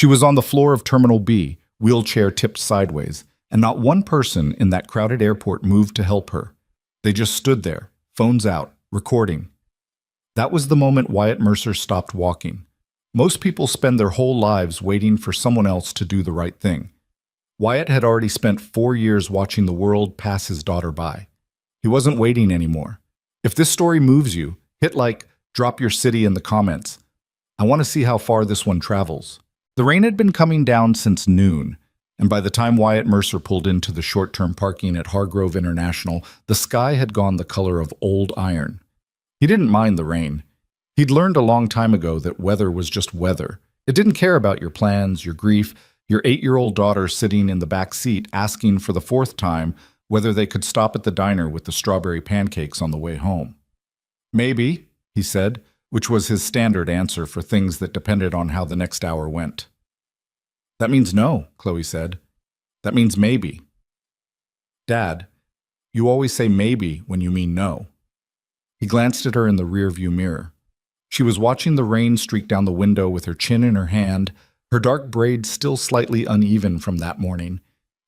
She was on the floor of Terminal B, wheelchair tipped sideways, and not one person in that crowded airport moved to help her. They just stood there, phones out, recording. That was the moment Wyatt Mercer stopped walking. Most people spend their whole lives waiting for someone else to do the right thing. Wyatt had already spent 4 years watching the world pass his daughter by. He wasn't waiting anymore. If this story moves you, hit like, drop your city in the comments. I want to see how far this one travels. The rain had been coming down since noon, and by the time Wyatt Mercer pulled into the short-term parking at Hargrove International, the sky had gone the color of old iron. He didn't mind the rain. He'd learned a long time ago that weather was just weather. It didn't care about your plans, your grief, your 8-year-old daughter sitting in the back seat asking for the 4th time whether they could stop at the diner with the strawberry pancakes on the way home. Maybe, he said, which was his standard answer for things that depended on how the next hour went. That means no, Chloe said. That means maybe. Dad, you always say maybe when you mean no. He glanced at her in the rearview mirror. She was watching the rain streak down the window with her chin in her hand, her dark braids still slightly uneven from that morning.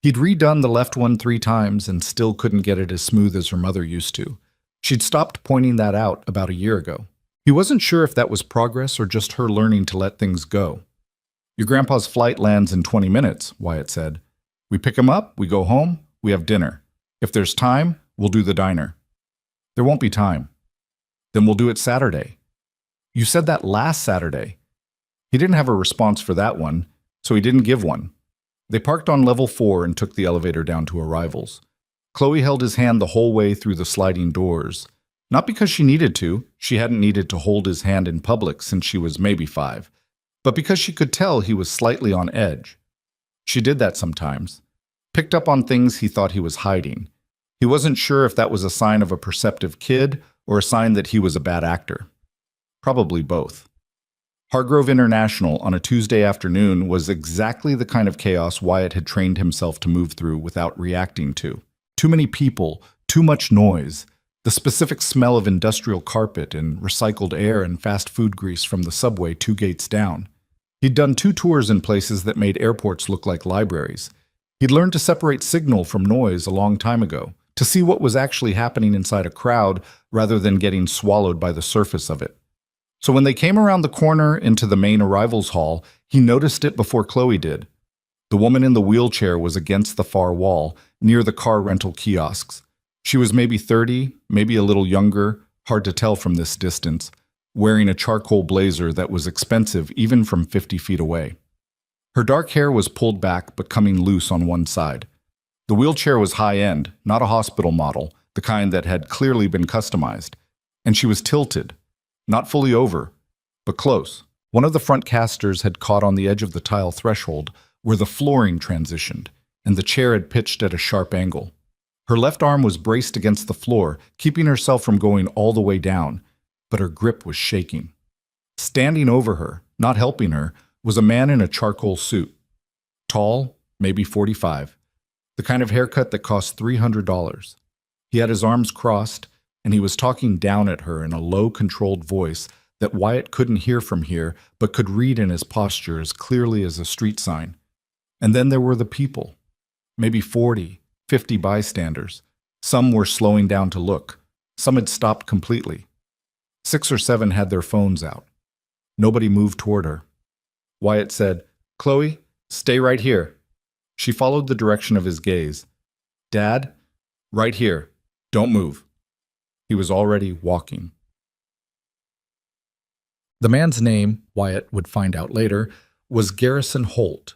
He'd redone the left one 3 times and still couldn't get it as smooth as her mother used to. She'd stopped pointing that out about a year ago. He wasn't sure if that was progress or just her learning to let things go. Your grandpa's flight lands in 20 minutes, Wyatt said. We pick him up, we go home, we have dinner. If there's time, we'll do the diner. There won't be time. Then we'll do it Saturday. You said that last Saturday. He didn't have a response for that one, so he didn't give one. They parked on level 4 and took the elevator down to arrivals. Chloe held his hand the whole way through the sliding doors. Not because she needed to, she hadn't needed to hold his hand in public since she was maybe 5, but because she could tell he was slightly on edge. She did that sometimes. Picked up on things he thought he was hiding. He wasn't sure if that was a sign of a perceptive kid or a sign that he was a bad actor. Probably both. Hargrove International on a Tuesday afternoon was exactly the kind of chaos Wyatt had trained himself to move through without reacting to. Too many people, too much noise, the specific smell of industrial carpet and recycled air and fast food grease from the subway 2 gates down. He'd done 2 tours in places that made airports look like libraries. He'd learned to separate signal from noise a long time ago, to see what was actually happening inside a crowd rather than getting swallowed by the surface of it. So when they came around the corner into the main arrivals hall, he noticed it before Chloe did. The woman in the wheelchair was against the far wall, near the car rental kiosks. She was maybe 30, maybe a little younger, hard to tell from this distance, wearing a charcoal blazer that was expensive even from 50 feet away. Her dark hair was pulled back but coming loose on one side. The wheelchair was high-end, not a hospital model, the kind that had clearly been customized. And she was tilted. Not fully over, but close. One of the front casters had caught on the edge of the tile threshold where the flooring transitioned, and the chair had pitched at a sharp angle. Her left arm was braced against the floor, keeping herself from going all the way down, but her grip was shaking. Standing over her, not helping her, was a man in a charcoal suit. Tall, maybe 45, the kind of haircut that cost $300. He had his arms crossed, and he was talking down at her in a low, controlled voice that Wyatt couldn't hear from here, but could read in his posture as clearly as a street sign. And then there were the people, maybe 40, 50 bystanders. Some were slowing down to look. Some had stopped completely. 6 or 7 had their phones out. Nobody moved toward her. Wyatt said, "Chloe, stay right here." She followed the direction of his gaze. "Dad, right here. Don't move." He was already walking. The man's name, Wyatt would find out later, was Garrison Holt.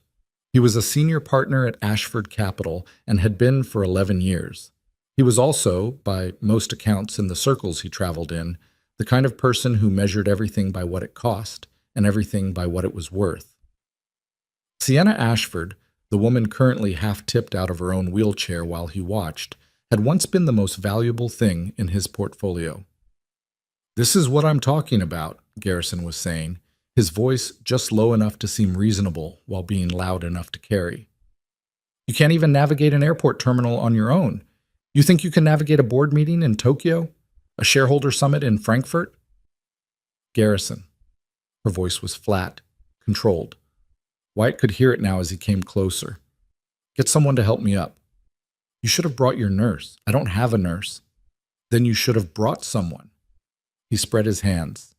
He was a senior partner at Ashford Capital and had been for 11 years. He was also, by most accounts in the circles he traveled in, the kind of person who measured everything by what it cost and everything by what it was worth. Sienna Ashford, the woman currently half-tipped out of her own wheelchair while he watched, had once been the most valuable thing in his portfolio. "This is what I'm talking about," Garrison was saying, his voice just low enough to seem reasonable while being loud enough to carry. "You can't even navigate an airport terminal on your own. You think you can navigate a board meeting in Tokyo? A shareholder summit in Frankfurt?" "Garrison." Her voice was flat, controlled. Wyatt could hear it now as he came closer. Get someone to help me up. You should have brought your nurse. I don't have a nurse. Then you should have brought someone. He spread his hands.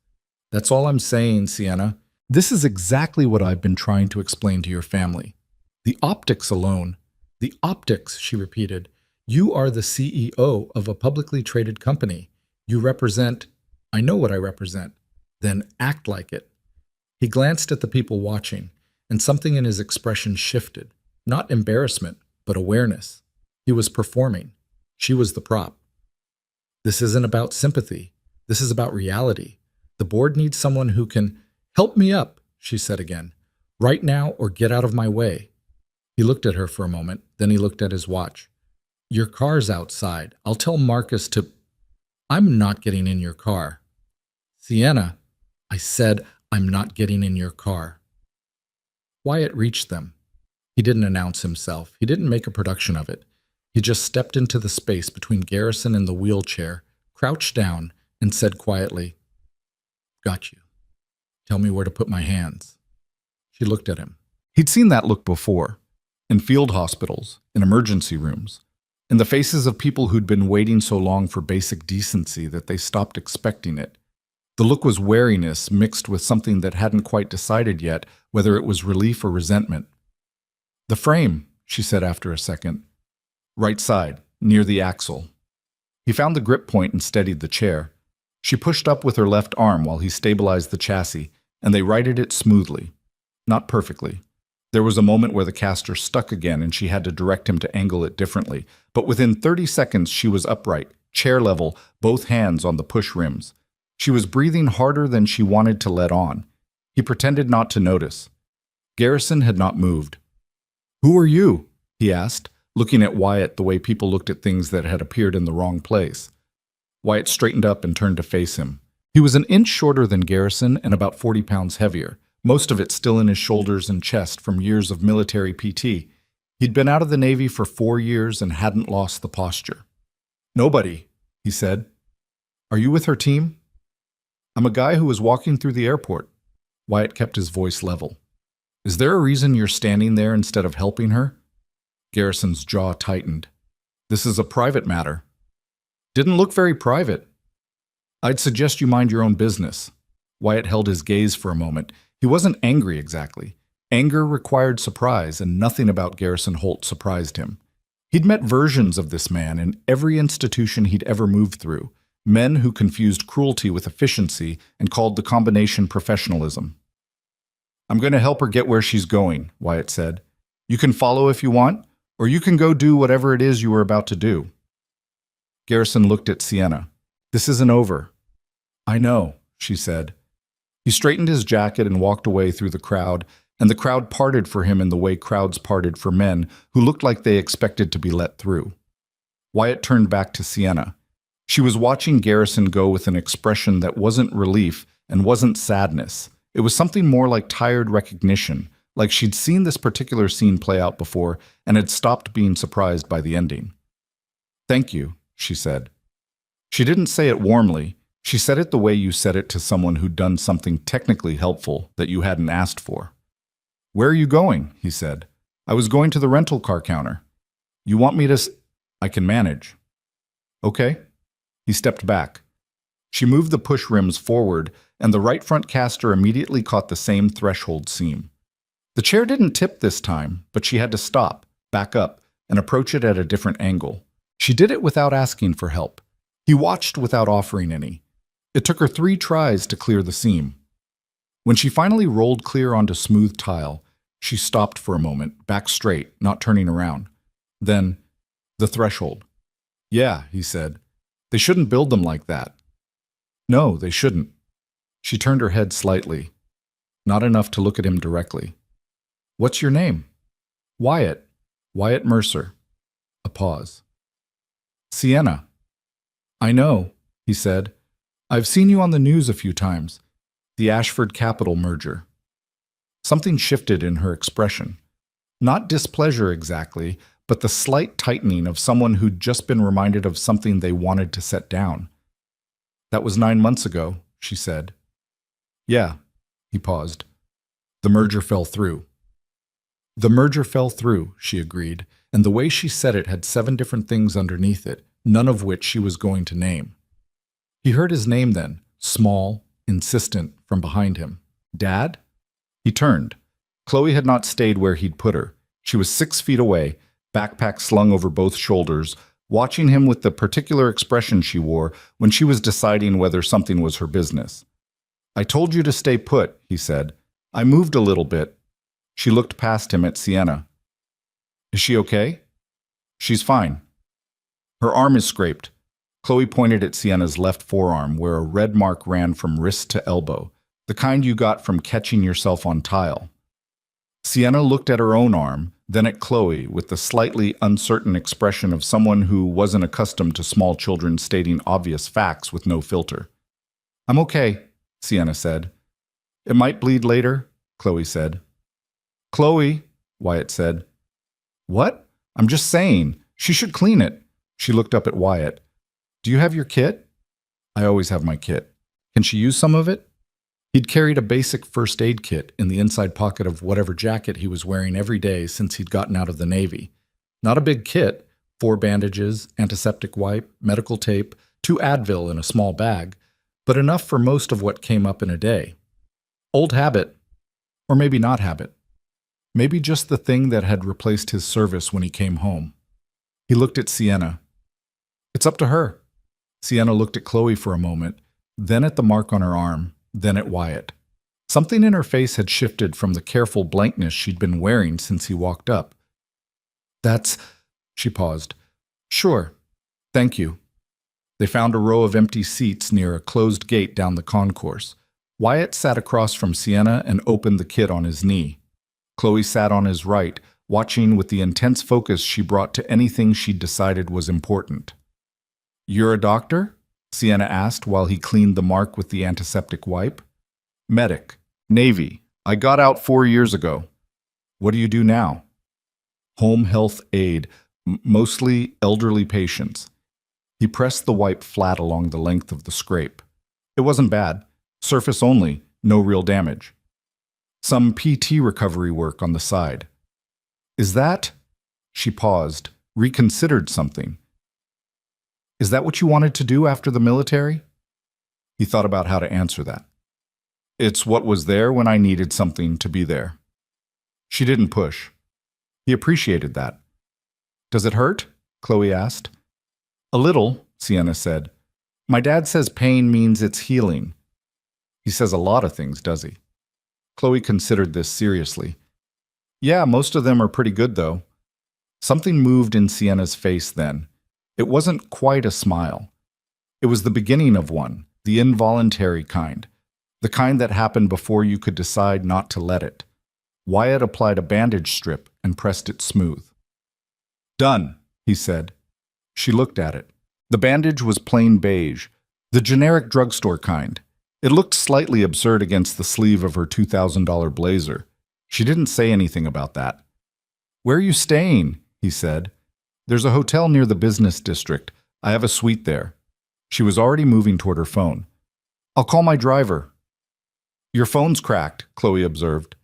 That's all I'm saying, Sienna. This is exactly what I've been trying to explain to your family. The optics alone. The optics, she repeated. You are the CEO of a publicly traded company. You represent, I know what I represent. Then act like it. He glanced at the people watching, and something in his expression shifted. Not embarrassment, but awareness. He was performing. She was the prop. This isn't about sympathy. This is about reality. The board needs someone who can help me up, she said again. Right now or get out of my way. He looked at her for a moment, then he looked at his watch. Your car's outside. I'll tell Marcus to... I'm not getting in your car. Sienna, I said I'm not getting in your car. Wyatt reached them. He didn't announce himself. He didn't make a production of it. He just stepped into the space between Garrison and the wheelchair, crouched down, and said quietly, Got you. Tell me where to put my hands. She looked at him. He'd seen that look before, in field hospitals, in emergency rooms, in the faces of people who'd been waiting so long for basic decency that they stopped expecting it. The look was wariness mixed with something that hadn't quite decided yet whether it was relief or resentment. The frame, she said after a second. Right side, near the axle. He found the grip point and steadied the chair. She pushed up with her left arm while he stabilized the chassis, and they righted it smoothly. Not perfectly. There was a moment where the caster stuck again and she had to direct him to angle it differently, but within 30 seconds she was upright, chair level, both hands on the push rims. She was breathing harder than she wanted to let on. He pretended not to notice. Garrison had not moved. Who are you? He asked, looking at Wyatt the way people looked at things that had appeared in the wrong place. Wyatt straightened up and turned to face him. He was an inch shorter than Garrison and about 40 pounds heavier, most of it still in his shoulders and chest from years of military PT. He'd been out of the Navy for 4 years and hadn't lost the posture. Nobody, he said. Are you with her team? I'm a guy who was walking through the airport. Wyatt kept his voice level. Is there a reason you're standing there instead of helping her? Garrison's jaw tightened. This is a private matter. Didn't look very private. I'd suggest you mind your own business. Wyatt held his gaze for a moment. He wasn't angry exactly. Anger required surprise, and nothing about Garrison Holt surprised him. He'd met versions of this man in every institution he'd ever moved through, men who confused cruelty with efficiency and called the combination professionalism. I'm going to help her get where she's going, Wyatt said. You can follow if you want, or you can go do whatever it is you were about to do. Garrison looked at Sienna. This isn't over. I know, she said. He straightened his jacket and walked away through the crowd, and the crowd parted for him in the way crowds parted for men who looked like they expected to be let through. Wyatt turned back to Sienna. She was watching Garrison go with an expression that wasn't relief and wasn't sadness. It was something more like tired recognition, like she'd seen this particular scene play out before and had stopped being surprised by the ending. Thank you, she said. She didn't say it warmly. She said it the way you said it to someone who'd done something technically helpful that you hadn't asked for. Where are you going? He said. I was going to the rental car counter. You want me to I can manage. Okay. He stepped back. She moved the push rims forward, and the right front caster immediately caught the same threshold seam. The chair didn't tip this time, but she had to stop, back up, and approach it at a different angle. She did it without asking for help. He watched without offering any. It took her 3 tries to clear the seam. When she finally rolled clear onto smooth tile, she stopped for a moment, back straight, not turning around. Then, the threshold. Yeah, he said. They shouldn't build them like that. No, they shouldn't. She turned her head slightly, not enough to look at him directly. What's your name? Wyatt. Wyatt Mercer. A pause. Sienna. I know, he said. I've seen you on the news a few times. The Ashford Capital merger. Something shifted in her expression. Not displeasure exactly, but the slight tightening of someone who'd just been reminded of something they wanted to set down. That was 9 months ago, she said. Yeah, he paused. The merger fell through. The merger fell through, she agreed, and the way she said it had 7 different things underneath it, none of which she was going to name. He heard his name then, small, insistent, from behind him. Dad? He turned. Chloe had not stayed where he'd put her. She was 6 feet away, backpack slung over both shoulders, watching him with the particular expression she wore when she was deciding whether something was her business. I told you to stay put, he said. I moved a little bit. She looked past him at Sienna. Is she okay? She's fine. Her arm is scraped. Chloe pointed at Sienna's left forearm, where a red mark ran from wrist to elbow, the kind you got from catching yourself on tile. Sienna looked at her own arm, then at Chloe with the slightly uncertain expression of someone who wasn't accustomed to small children stating obvious facts with no filter. I'm okay, Sienna said. It might bleed later, Chloe said. Chloe, Wyatt said. What? I'm just saying. She should clean it. She looked up at Wyatt. Do you have your kit? I always have my kit. Can she use some of it? He'd carried a basic first aid kit in the inside pocket of whatever jacket he was wearing every day since he'd gotten out of the Navy. Not a big kit, 4 bandages, antiseptic wipe, medical tape, 2 Advil in a small bag, but enough for most of what came up in a day. Old habit. Or maybe not habit. Maybe just the thing that had replaced his service when he came home. He looked at Sienna. It's up to her. Sienna looked at Chloe for a moment, then at the mark on her arm, then at Wyatt. Something in her face had shifted from the careful blankness she'd been wearing since he walked up. That's... She paused. Sure. Thank you. They found a row of empty seats near a closed gate down the concourse. Wyatt sat across from Sienna and opened the kit on his knee. Chloe sat on his right, watching with the intense focus she brought to anything she'd decided was important. You're a doctor? Sienna asked while he cleaned the mark with the antiseptic wipe. Medic. Navy. I got out 4 years ago. What do you do now? Home health aide, mostly elderly patients. He pressed the wipe flat along the length of the scrape. It wasn't bad. Surface only, no real damage. Some PT recovery work on the side. Is that... She paused, reconsidered something. Is that what you wanted to do after the military? He thought about how to answer that. It's what was there when I needed something to be there. She didn't push. He appreciated that. Does it hurt? Chloe asked. A little, Sienna said. My dad says pain means it's healing. He says a lot of things, does he? Chloe considered this seriously. Yeah, most of them are pretty good, though. Something moved in Sienna's face then. It wasn't quite a smile. It was the beginning of one, the involuntary kind, the kind that happened before you could decide not to let it. Wyatt applied a bandage strip and pressed it smooth. Done, he said. She looked at it. The bandage was plain beige, the generic drugstore kind. It looked slightly absurd against the sleeve of her $2,000 blazer. She didn't say anything about that. Where are you staying? He said. There's a hotel near the business district. I have a suite there. She was already moving toward her phone. I'll call my driver. Your phone's cracked, Chloe observed.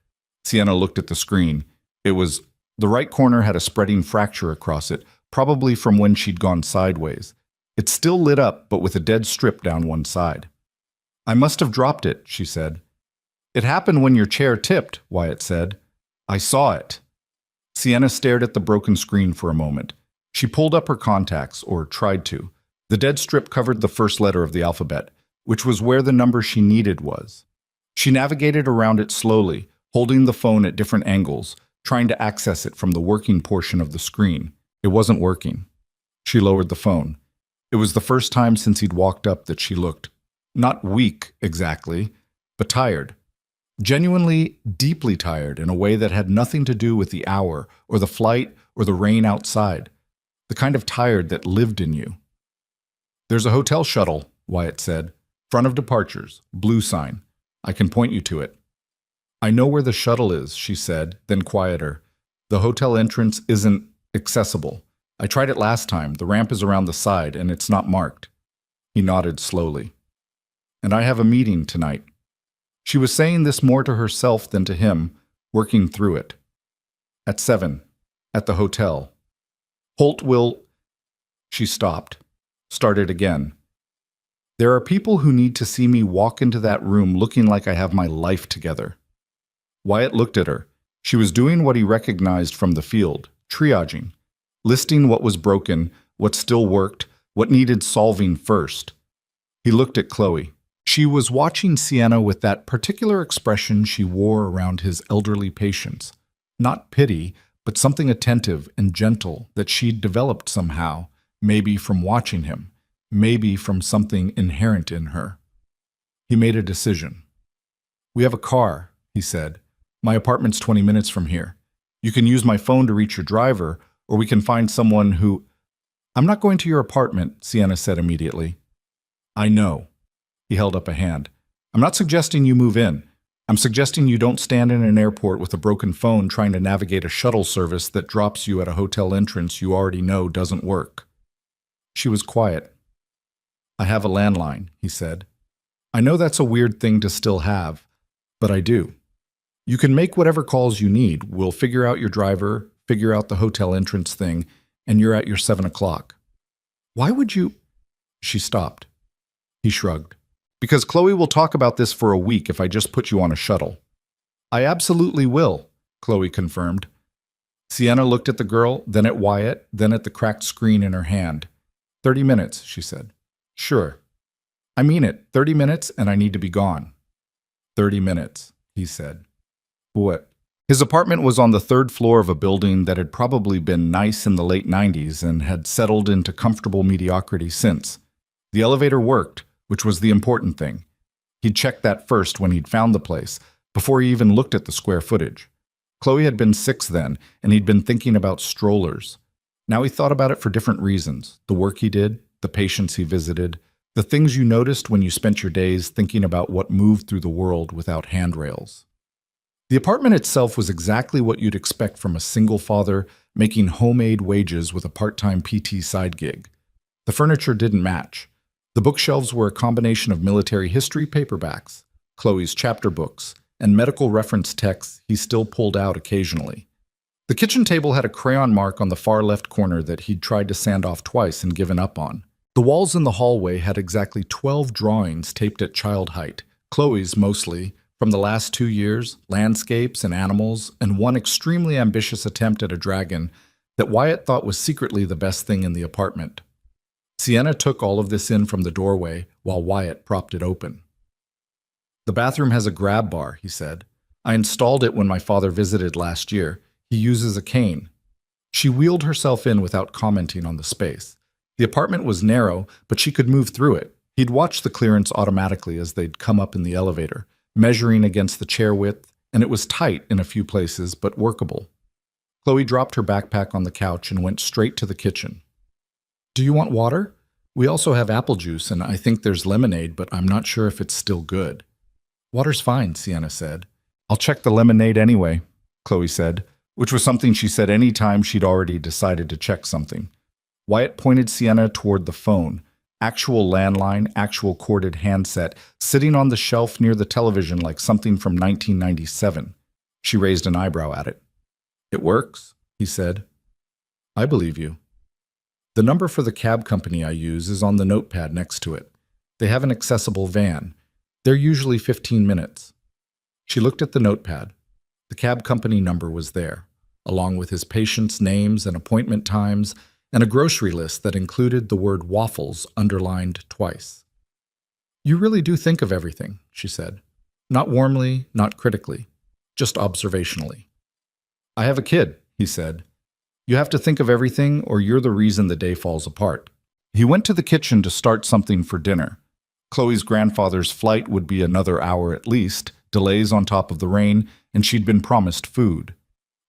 Sienna looked at the screen. The right corner had a spreading fracture across it, probably from when she'd gone sideways. It still lit up, but with a dead strip down one side. I must have dropped it, she said. It happened when your chair tipped, Wyatt said. I saw it. Sienna stared at the broken screen for a moment. She pulled up her contacts, or tried to. The dead strip covered the first letter of the alphabet, which was where the number she needed was. She navigated around it slowly, holding the phone at different angles, trying to access it from the working portion of the screen. It wasn't working. She lowered the phone. It was the first time since he'd walked up that she looked, not weak exactly, but tired. Genuinely, deeply tired in a way that had nothing to do with the hour, or the flight, or the rain outside. The kind of tired that lived in you. There's a hotel shuttle, Wyatt said. Front of departures, blue sign. I can point you to it. I know where the shuttle is, she said, then quieter. The hotel entrance isn't accessible. I tried it last time. The ramp is around the side, and it's not marked. He nodded slowly. And I have a meeting tonight. She was saying this more to herself than to him, working through it. At 7. At the hotel. Holt will... She stopped. Started again. There are people who need to see me walk into that room looking like I have my life together. Wyatt looked at her. She was doing what he recognized from the field, triaging, listing what was broken, what still worked, what needed solving first. He looked at Chloe. She was watching Sienna with that particular expression she wore around his elderly patients. Not pity, but something attentive and gentle that she'd developed somehow, maybe from watching him, maybe from something inherent in her. He made a decision. "We have a car," he said. "My apartment's 20 minutes from here. You can use my phone to reach your driver, or we can find someone who—" "I'm not going to your apartment," Sienna said immediately. "I know." He held up a hand. "I'm not suggesting you move in. I'm suggesting you don't stand in an airport with a broken phone trying to navigate a shuttle service that drops you at a hotel entrance you already know doesn't work." She was quiet. "I have a landline," he said. "I know that's a weird thing to still have, but I do. You can make whatever calls you need. We'll figure out your driver, figure out the hotel entrance thing, and you're at your 7 o'clock. Why would you—" She stopped. He shrugged. "Because Chloe will talk about this for a week if I just put you on a shuttle." "I absolutely will," Chloe confirmed. Sienna looked at the girl, then at Wyatt, then at the cracked screen in her hand. 30 minutes, she said. "Sure. I mean it, 30 minutes and I need to be gone." 30 minutes, he said. What? His apartment was on the 3rd floor of a building that had probably been nice in the late 90s and had settled into comfortable mediocrity since. The elevator worked, which was the important thing. He'd checked that first when he'd found the place, before he even looked at the square footage. Chloe had been 6 then, and he'd been thinking about strollers. Now he thought about it for different reasons. The work he did, the patients he visited, the things you noticed when you spent your days thinking about what moved through the world without handrails. The apartment itself was exactly what you'd expect from a single father making homemade wages with a part-time PT side gig. The furniture didn't match. The bookshelves were a combination of military history paperbacks, Chloe's chapter books, and medical reference texts he still pulled out occasionally. The kitchen table had a crayon mark on the far left corner that he'd tried to sand off twice and given up on. The walls in the hallway had exactly 12 drawings taped at child height, Chloe's mostly, from the last 2 years, landscapes and animals, and one extremely ambitious attempt at a dragon that Wyatt thought was secretly the best thing in the apartment. Sienna took all of this in from the doorway while Wyatt propped it open. "The bathroom has a grab bar," he said. "I installed it when my father visited last year. He uses a cane." She wheeled herself in without commenting on the space. The apartment was narrow, but she could move through it. He'd watched the clearance automatically as they'd come up in the elevator, measuring against the chair width, and it was tight in a few places, but workable. Chloe dropped her backpack on the couch and went straight to the kitchen. "Do you want water? We also have apple juice, and I think there's lemonade, but I'm not sure if it's still good." "Water's fine," Sienna said. "I'll check the lemonade anyway," Chloe said, which was something she said any time she'd already decided to check something. Wyatt pointed Sienna toward the phone, actual landline, actual corded handset, sitting on the shelf near the television like something from 1997. She raised an eyebrow at it. "It works," he said. "I believe you. The number for the cab company I use is on the notepad next to it. They have an accessible van. They're usually 15 minutes. She looked at the notepad. The cab company number was there, along with his patients' names and appointment times, and a grocery list that included the word waffles underlined twice. "You really do think of everything," she said. "Not warmly, not critically, just observationally." "I have a kid," he said. "You have to think of everything, or you're the reason the day falls apart." He went to the kitchen to start something for dinner. Chloe's grandfather's flight would be another hour at least, delays on top of the rain, and she'd been promised food.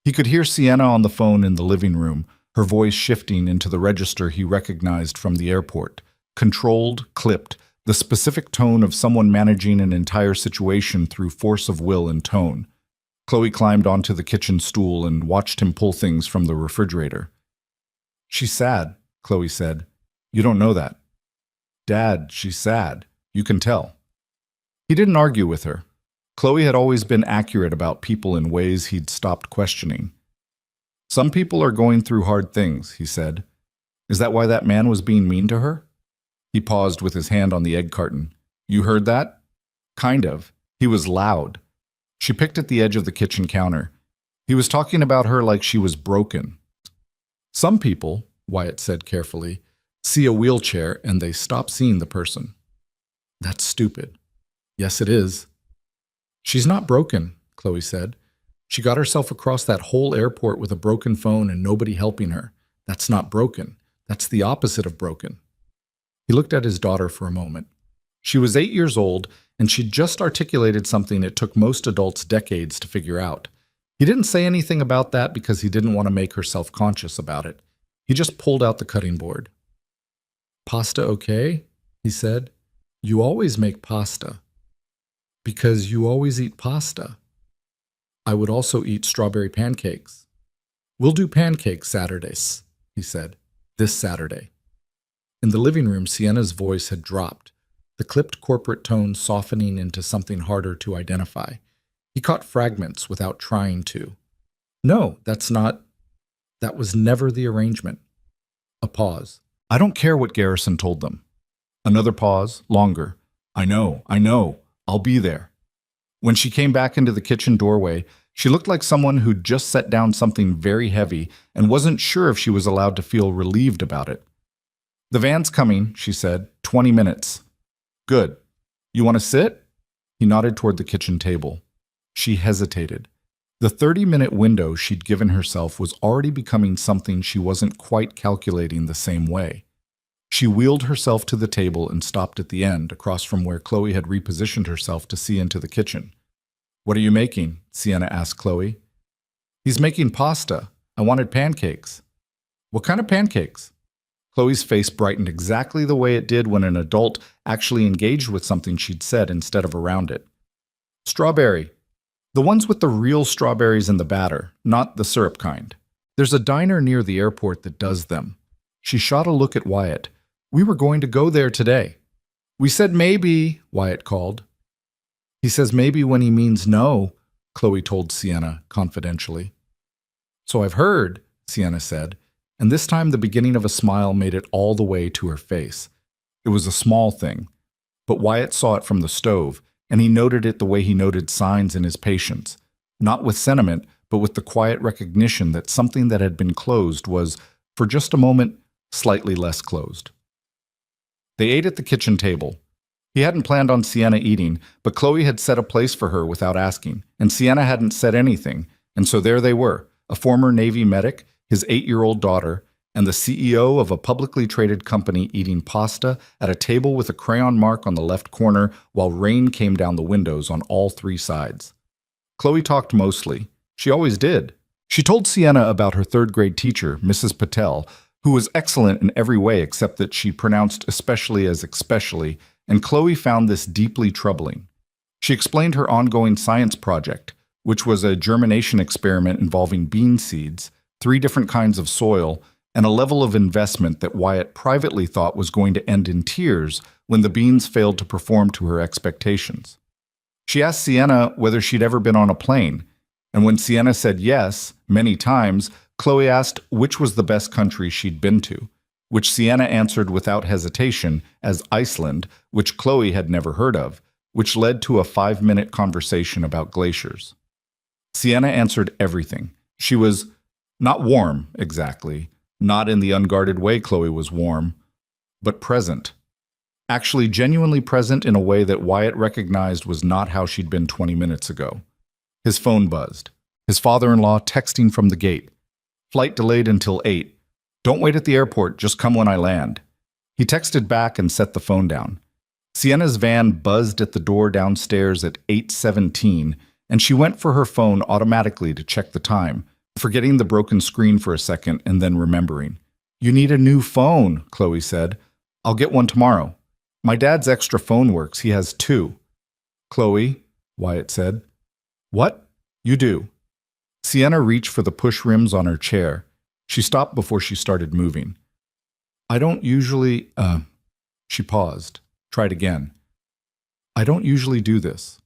He could hear Sienna on the phone in the living room, her voice shifting into the register he recognized from the airport. Controlled, clipped, the specific tone of someone managing an entire situation through force of will and tone. Chloe climbed onto the kitchen stool and watched him pull things from the refrigerator. "She's sad," Chloe said. "You don't know that." "Dad, she's sad. You can tell." He didn't argue with her. Chloe had always been accurate about people in ways he'd stopped questioning. Some people are going through hard things, he said. Is that why that man was being mean to her? He paused with his hand on the egg carton. You heard that? Kind of. He was loud. She picked at the edge of the kitchen counter. He was talking about her like she was broken. Some people, Wyatt said carefully, see a wheelchair and they stop seeing the person. That's stupid. Yes, it is. She's not broken, Chloe said. She got herself across that whole airport with a broken phone and nobody helping her. That's not broken. That's the opposite of broken. He looked at his daughter for a moment. She was 8 years old, and she'd just articulated something it took most adults decades to figure out. He didn't say anything about that because he didn't want to make her self-conscious about it. He just pulled out the cutting board. Pasta okay? He said. You always make pasta. Because you always eat pasta. I would also eat strawberry pancakes. We'll do pancakes Saturdays, he said. This Saturday. In the living room, Sienna's voice had dropped, the clipped corporate tone softening into something harder to identify. He caught fragments without trying to. No, that was never the arrangement. A pause. I don't care what Garrison told them. Another pause, longer. I know, I'll be there. When she came back into the kitchen doorway, she looked like someone who'd just set down something very heavy and wasn't sure if she was allowed to feel relieved about it. The van's coming, she said. 20 minutes. Good. You want to sit? He nodded toward the kitchen table. She hesitated. The 30-minute window she'd given herself was already becoming something she wasn't quite calculating the same way. She wheeled herself to the table and stopped at the end, across from where Chloe had repositioned herself to see into the kitchen. What are you making? Sienna asked Chloe. He's making pasta. I wanted pancakes. What kind of pancakes? Chloe's face brightened exactly the way it did when an adult actually engaged with something she'd said instead of around it. Strawberry. The ones with the real strawberries in the batter, not the syrup kind. There's a diner near the airport that does them. She shot a look at Wyatt. We were going to go there today. We said maybe, Wyatt called. He says maybe when he means no, Chloe told Sienna confidentially. So I've heard, Sienna said, and this time the beginning of a smile made it all the way to her face. It was a small thing, but Wyatt saw it from the stove, and he noted it the way he noted signs in his patients, not with sentiment, but with the quiet recognition that something that had been closed was, for just a moment, slightly less closed. They ate at the kitchen table. He hadn't planned on Sienna eating, but Chloe had set a place for her without asking, and Sienna hadn't said anything, and so there they were, a former Navy medic, his 8-year-old daughter, and the CEO of a publicly traded company eating pasta at a table with a crayon mark on the left corner while rain came down the windows on all 3 sides. Chloe talked mostly. She always did. She told Sienna about her 3rd-grade teacher, Mrs. Patel, who was excellent in every way except that she pronounced especially as especially, and Chloe found this deeply troubling. She explained her ongoing science project, which was a germination experiment involving bean seeds, 3 different kinds of soil, and a level of investment that Wyatt privately thought was going to end in tears when the beans failed to perform to her expectations. She asked Sienna whether she'd ever been on a plane, and when Sienna said yes, many times, Chloe asked which was the best country she'd been to, which Sienna answered without hesitation as Iceland, which Chloe had never heard of, which led to a 5-minute conversation about glaciers. Sienna answered everything. She was not warm, exactly, not in the unguarded way Chloe was warm, but present. Actually genuinely present in a way that Wyatt recognized was not how she'd been 20 minutes ago. His phone buzzed. His father-in-law texting from the gate. Flight delayed until 8. Don't wait at the airport, just come when I land. He texted back and set the phone down. Sienna's van buzzed at the door downstairs at 8:17, and she went for her phone automatically to check the time, forgetting the broken screen for a second and then remembering. You need a new phone, Chloe said. I'll get one tomorrow. My dad's extra phone works. He has 2. Chloe, Wyatt said. What? You do. Sienna reached for the push rims on her chair. She stopped before she started moving. I don't usually, She paused, tried again. I don't usually do this.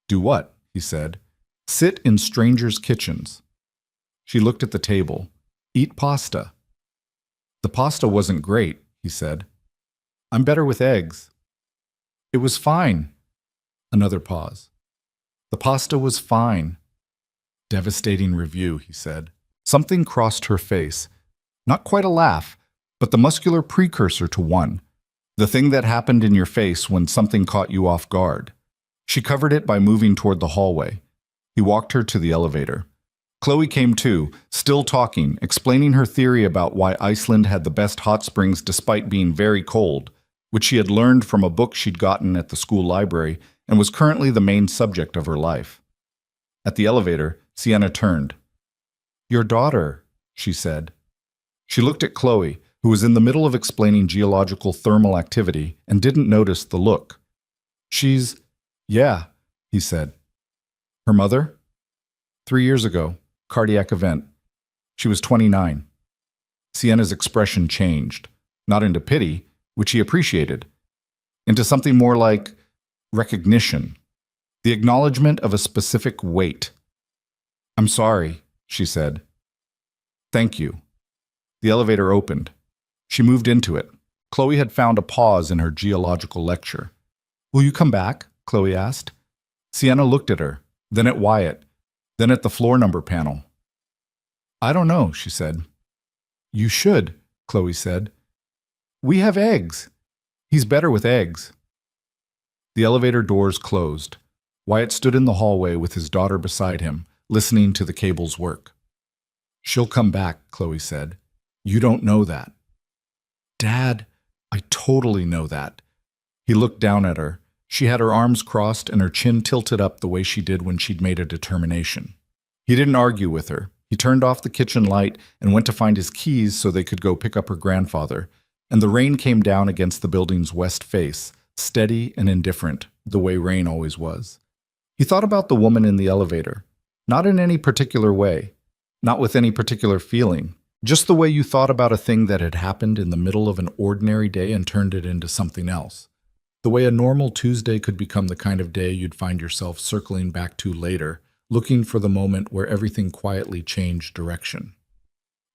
Do what? He said. Sit in strangers' kitchens. She looked at the table. Eat pasta. The pasta wasn't great, he said. I'm better with eggs. It was fine. Another pause. The pasta was fine. Devastating review, he said. Something crossed her face. Not quite a laugh, but the muscular precursor to one. The thing that happened in your face when something caught you off guard. She covered it by moving toward the hallway. He walked her to the elevator. Chloe came too, still talking, explaining her theory about why Iceland had the best hot springs despite being very cold, which she had learned from a book she'd gotten at the school library and was currently the main subject of her life. At the elevator, Sienna turned. Your daughter, she said. She looked at Chloe, who was in the middle of explaining geological thermal activity, and didn't notice the look. Yeah, he said. Her mother? 3 years ago, cardiac event. She was 29. Sienna's expression changed, not into pity, which he appreciated, into something more like recognition, the acknowledgement of a specific weight. I'm sorry, she said. Thank you. The elevator opened. She moved into it. Chloe had found a pause in her geological lecture. Will you come back? Chloe asked. Sienna looked at her, then at Wyatt, then at the floor number panel. I don't know, she said. You should, Chloe said. We have eggs. He's better with eggs. The elevator doors closed. Wyatt stood in the hallway with his daughter beside him, listening to the cables work. She'll come back, Chloe said. You don't know that. Dad, I totally know that. He looked down at her. She had her arms crossed and her chin tilted up the way she did when she'd made a determination. He didn't argue with her. He turned off the kitchen light and went to find his keys so they could go pick up her grandfather, and the rain came down against the building's west face, steady and indifferent, the way rain always was. He thought about the woman in the elevator, not in any particular way, not with any particular feeling, just the way you thought about a thing that had happened in the middle of an ordinary day and turned it into something else. The way a normal Tuesday could become the kind of day you'd find yourself circling back to later, looking for the moment where everything quietly changed direction.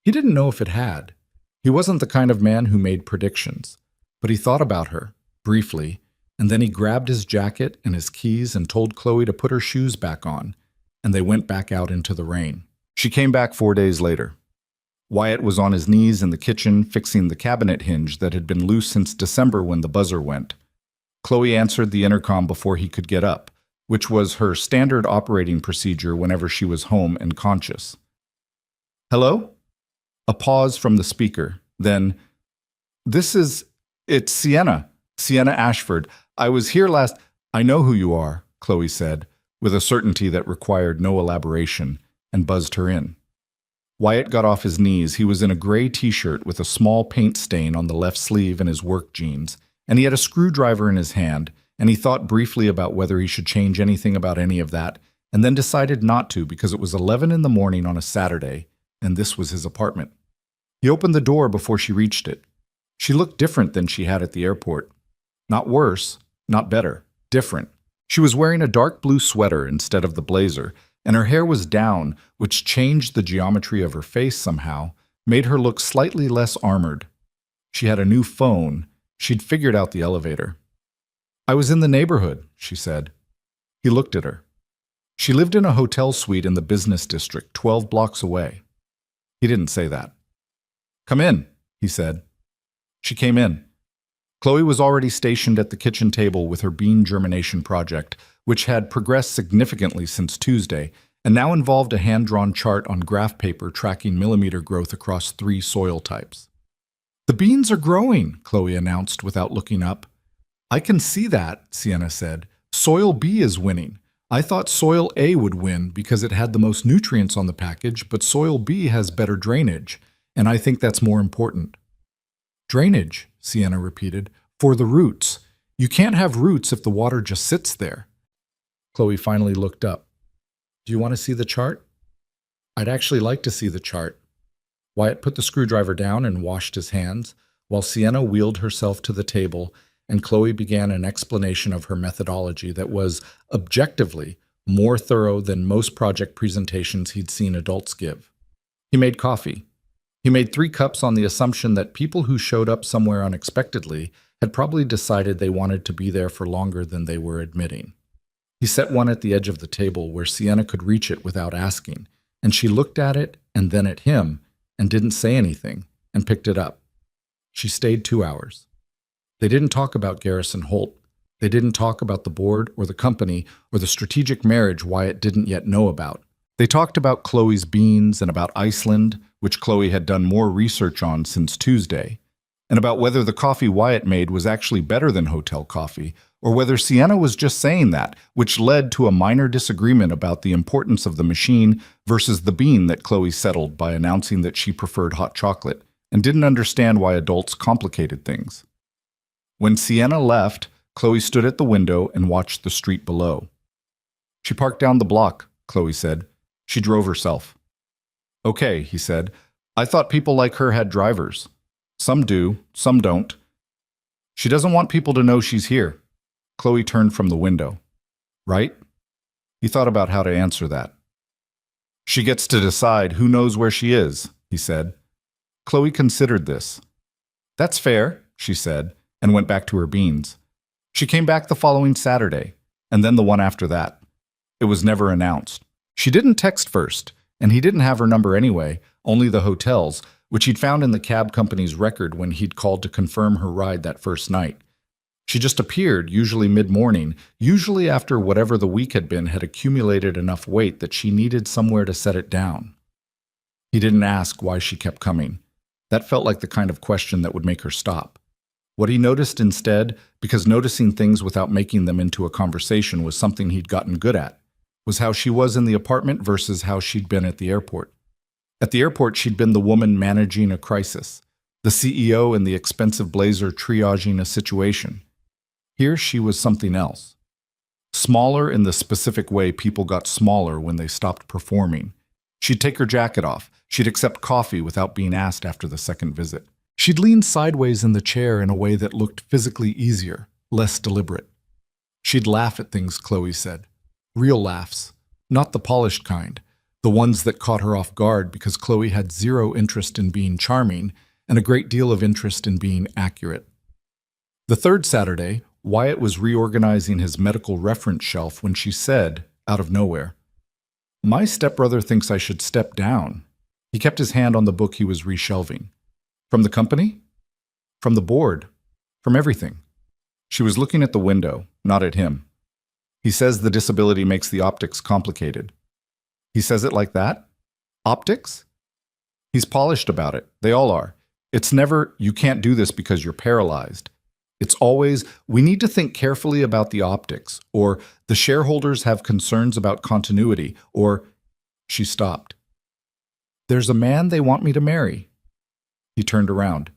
He didn't know if it had. He wasn't the kind of man who made predictions, but he thought about her, briefly, and then he grabbed his jacket and his keys and told Chloe to put her shoes back on, and they went back out into the rain. She came back 4 days later. Wyatt was on his knees in the kitchen fixing the cabinet hinge that had been loose since December when the buzzer went. Chloe answered the intercom before he could get up, which was her standard operating procedure whenever she was home and conscious. Hello? A pause from the speaker. Then, it's Sienna Ashford. I was here last. I know who you are, Chloe said, with a certainty that required no elaboration, and buzzed her in. Wyatt got off his knees. He was in a gray t-shirt with a small paint stain on the left sleeve and his work jeans, and he had a screwdriver in his hand, and he thought briefly about whether he should change anything about any of that, and then decided not to because it was 11 in the morning on a Saturday, and this was his apartment. He opened the door before she reached it. She looked different than she had at the airport. Not worse, not better, different. She was wearing a dark blue sweater instead of the blazer, and her hair was down, which changed the geometry of her face somehow, made her look slightly less armored. She had a new phone. She'd figured out the elevator. I was in the neighborhood, she said. He looked at her. She lived in a hotel suite in the business district, 12 blocks away. He didn't say that. Come in, he said. She came in. Chloe was already stationed at the kitchen table with her bean germination project, which had progressed significantly since Tuesday, and now involved a hand-drawn chart on graph paper tracking millimeter growth across 3 soil types. The beans are growing, Chloe announced without looking up. I can see that, Sienna said. Soil B is winning. I thought soil A would win because it had the most nutrients on the package, but soil B has better drainage, and I think that's more important. Drainage, Sienna repeated, for the roots. You can't have roots if the water just sits there. Chloe finally looked up. Do you want to see the chart? I'd actually like to see the chart. Wyatt put the screwdriver down and washed his hands, while Sienna wheeled herself to the table, and Chloe began an explanation of her methodology that was, objectively, more thorough than most project presentations he'd seen adults give. He made coffee. He made 3 cups on the assumption that people who showed up somewhere unexpectedly had probably decided they wanted to be there for longer than they were admitting. He set one at the edge of the table where Sienna could reach it without asking, and she looked at it and then at him and didn't say anything and picked it up. She stayed 2 hours. They didn't talk about Garrison Holt. They didn't talk about the board or the company or the strategic marriage Wyatt didn't yet know about. They talked about Chloe's beans and about Iceland, which Chloe had done more research on since Tuesday, and about whether the coffee Wyatt made was actually better than hotel coffee, or whether Sienna was just saying that, which led to a minor disagreement about the importance of the machine versus the bean that Chloe settled by announcing that she preferred hot chocolate and didn't understand why adults complicated things. When Sienna left, Chloe stood at the window and watched the street below. She parked down the block, Chloe said. She drove herself. Okay, he said. I thought people like her had drivers. Some do, some don't. She doesn't want people to know she's here. Chloe turned from the window. Right? He thought about how to answer that. She gets to decide who knows where she is, he said. Chloe considered this. That's fair, she said, and went back to her beans. She came back the following Saturday, and then the one after that. It was never announced. She didn't text first, and he didn't have her number anyway, only the hotel's, which he'd found in the cab company's record when he'd called to confirm her ride that first night. She just appeared, usually mid-morning, usually after whatever the week had been had accumulated enough weight that she needed somewhere to set it down. He didn't ask why she kept coming. That felt like the kind of question that would make her stop. What he noticed instead, because noticing things without making them into a conversation was something he'd gotten good at, was how she was in the apartment versus how she'd been at the airport. At the airport, she'd been the woman managing a crisis, the CEO in the expensive blazer triaging a situation. Here she was something else. Smaller in the specific way people got smaller when they stopped performing. She'd take her jacket off. She'd accept coffee without being asked after the second visit. She'd lean sideways in the chair in a way that looked physically easier, less deliberate. She'd laugh at things, Chloe said. Real laughs, not the polished kind, the ones that caught her off guard because Chloe had zero interest in being charming and a great deal of interest in being accurate. The third Saturday, Wyatt was reorganizing his medical reference shelf when she said, out of nowhere, "My stepbrother thinks I should step down." He kept his hand on the book he was reshelving. From the company? From the board? From everything. She was looking at the window, not at him. He says the disability makes the optics complicated. He says it like that? Optics? He's polished about it. They all are. It's never, you can't do this because you're paralyzed. It's always, we need to think carefully about the optics, or the shareholders have concerns about continuity, or she stopped. There's a man they want me to marry. He turned around.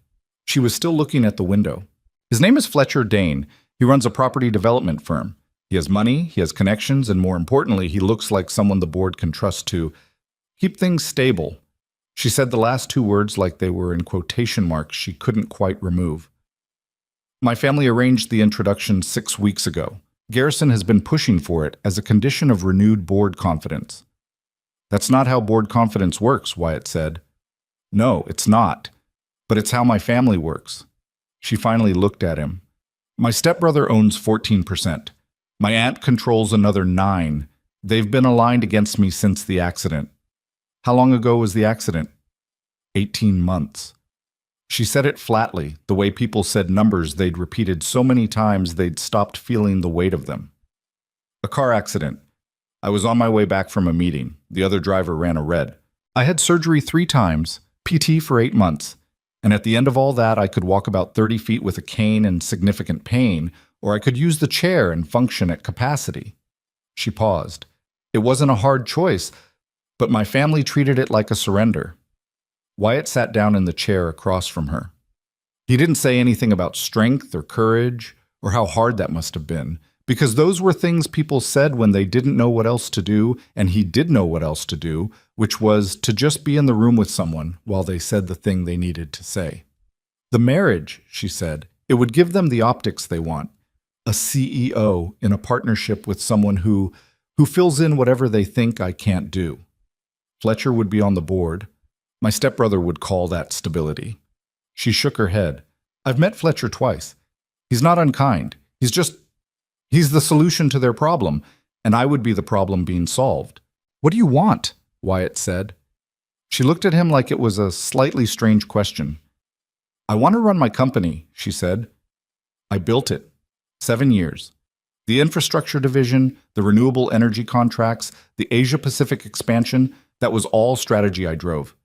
She was still looking at the window. His name is Fletcher Dane. He runs a property development firm. He has money, he has connections, and more importantly, he looks like someone the board can trust to keep things stable. She said the last 2 words like they were in quotation marks she couldn't quite remove. My family arranged the introduction 6 weeks ago. Garrison has been pushing for it as a condition of renewed board confidence. That's not how board confidence works, Wyatt said. No, it's not. But it's how my family works. She finally looked at him. My stepbrother owns 14%. My aunt controls another 9%. They've been aligned against me since the accident. How long ago was the accident? 18 months. She said it flatly, the way people said numbers they'd repeated so many times they'd stopped feeling the weight of them. A car accident. I was on my way back from a meeting. The other driver ran a red. I had surgery 3 times, PT for 8 months. And at the end of all that, I could walk about 30 feet with a cane and significant pain, or I could use the chair and function at capacity. She paused. It wasn't a hard choice, but my family treated it like a surrender. Wyatt sat down in the chair across from her. He didn't say anything about strength or courage or how hard that must have been, because those were things people said when they didn't know what else to do, and he did know what else to do, which was to just be in the room with someone while they said the thing they needed to say. The marriage, she said, it would give them the optics they want. A CEO in a partnership with someone who fills in whatever they think I can't do. Fletcher would be on the board. My stepbrother would call that stability. She shook her head. I've met Fletcher twice. He's not unkind. He's the solution to their problem, and I would be the problem being solved. What do you want? Wyatt said. She looked at him like it was a slightly strange question. I want to run my company, she said. I built it. 7 years. The infrastructure division, the renewable energy contracts, the Asia-Pacific expansion, that was all strategy I drove.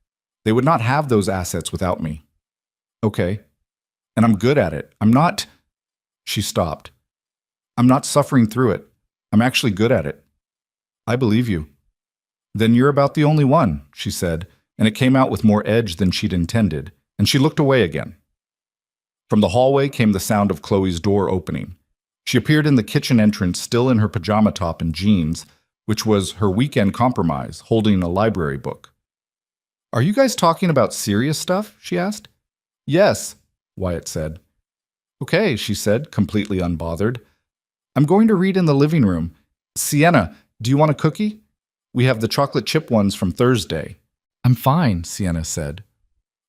They would not have those assets without me. Okay. And I'm good at it. I'm not... She stopped. I'm not suffering through it. I'm actually good at it. I believe you. Then you're about the only one, she said, and it came out with more edge than she'd intended, and she looked away again. From the hallway came the sound of Chloe's door opening. She appeared in the kitchen entrance still in her pajama top and jeans, which was her weekend compromise, holding a library book. Are you guys talking about serious stuff? She asked. Yes, Wyatt said. Okay, she said, completely unbothered. I'm going to read in the living room. Sienna, do you want a cookie? We have the chocolate chip ones from Thursday. I'm fine, Sienna said.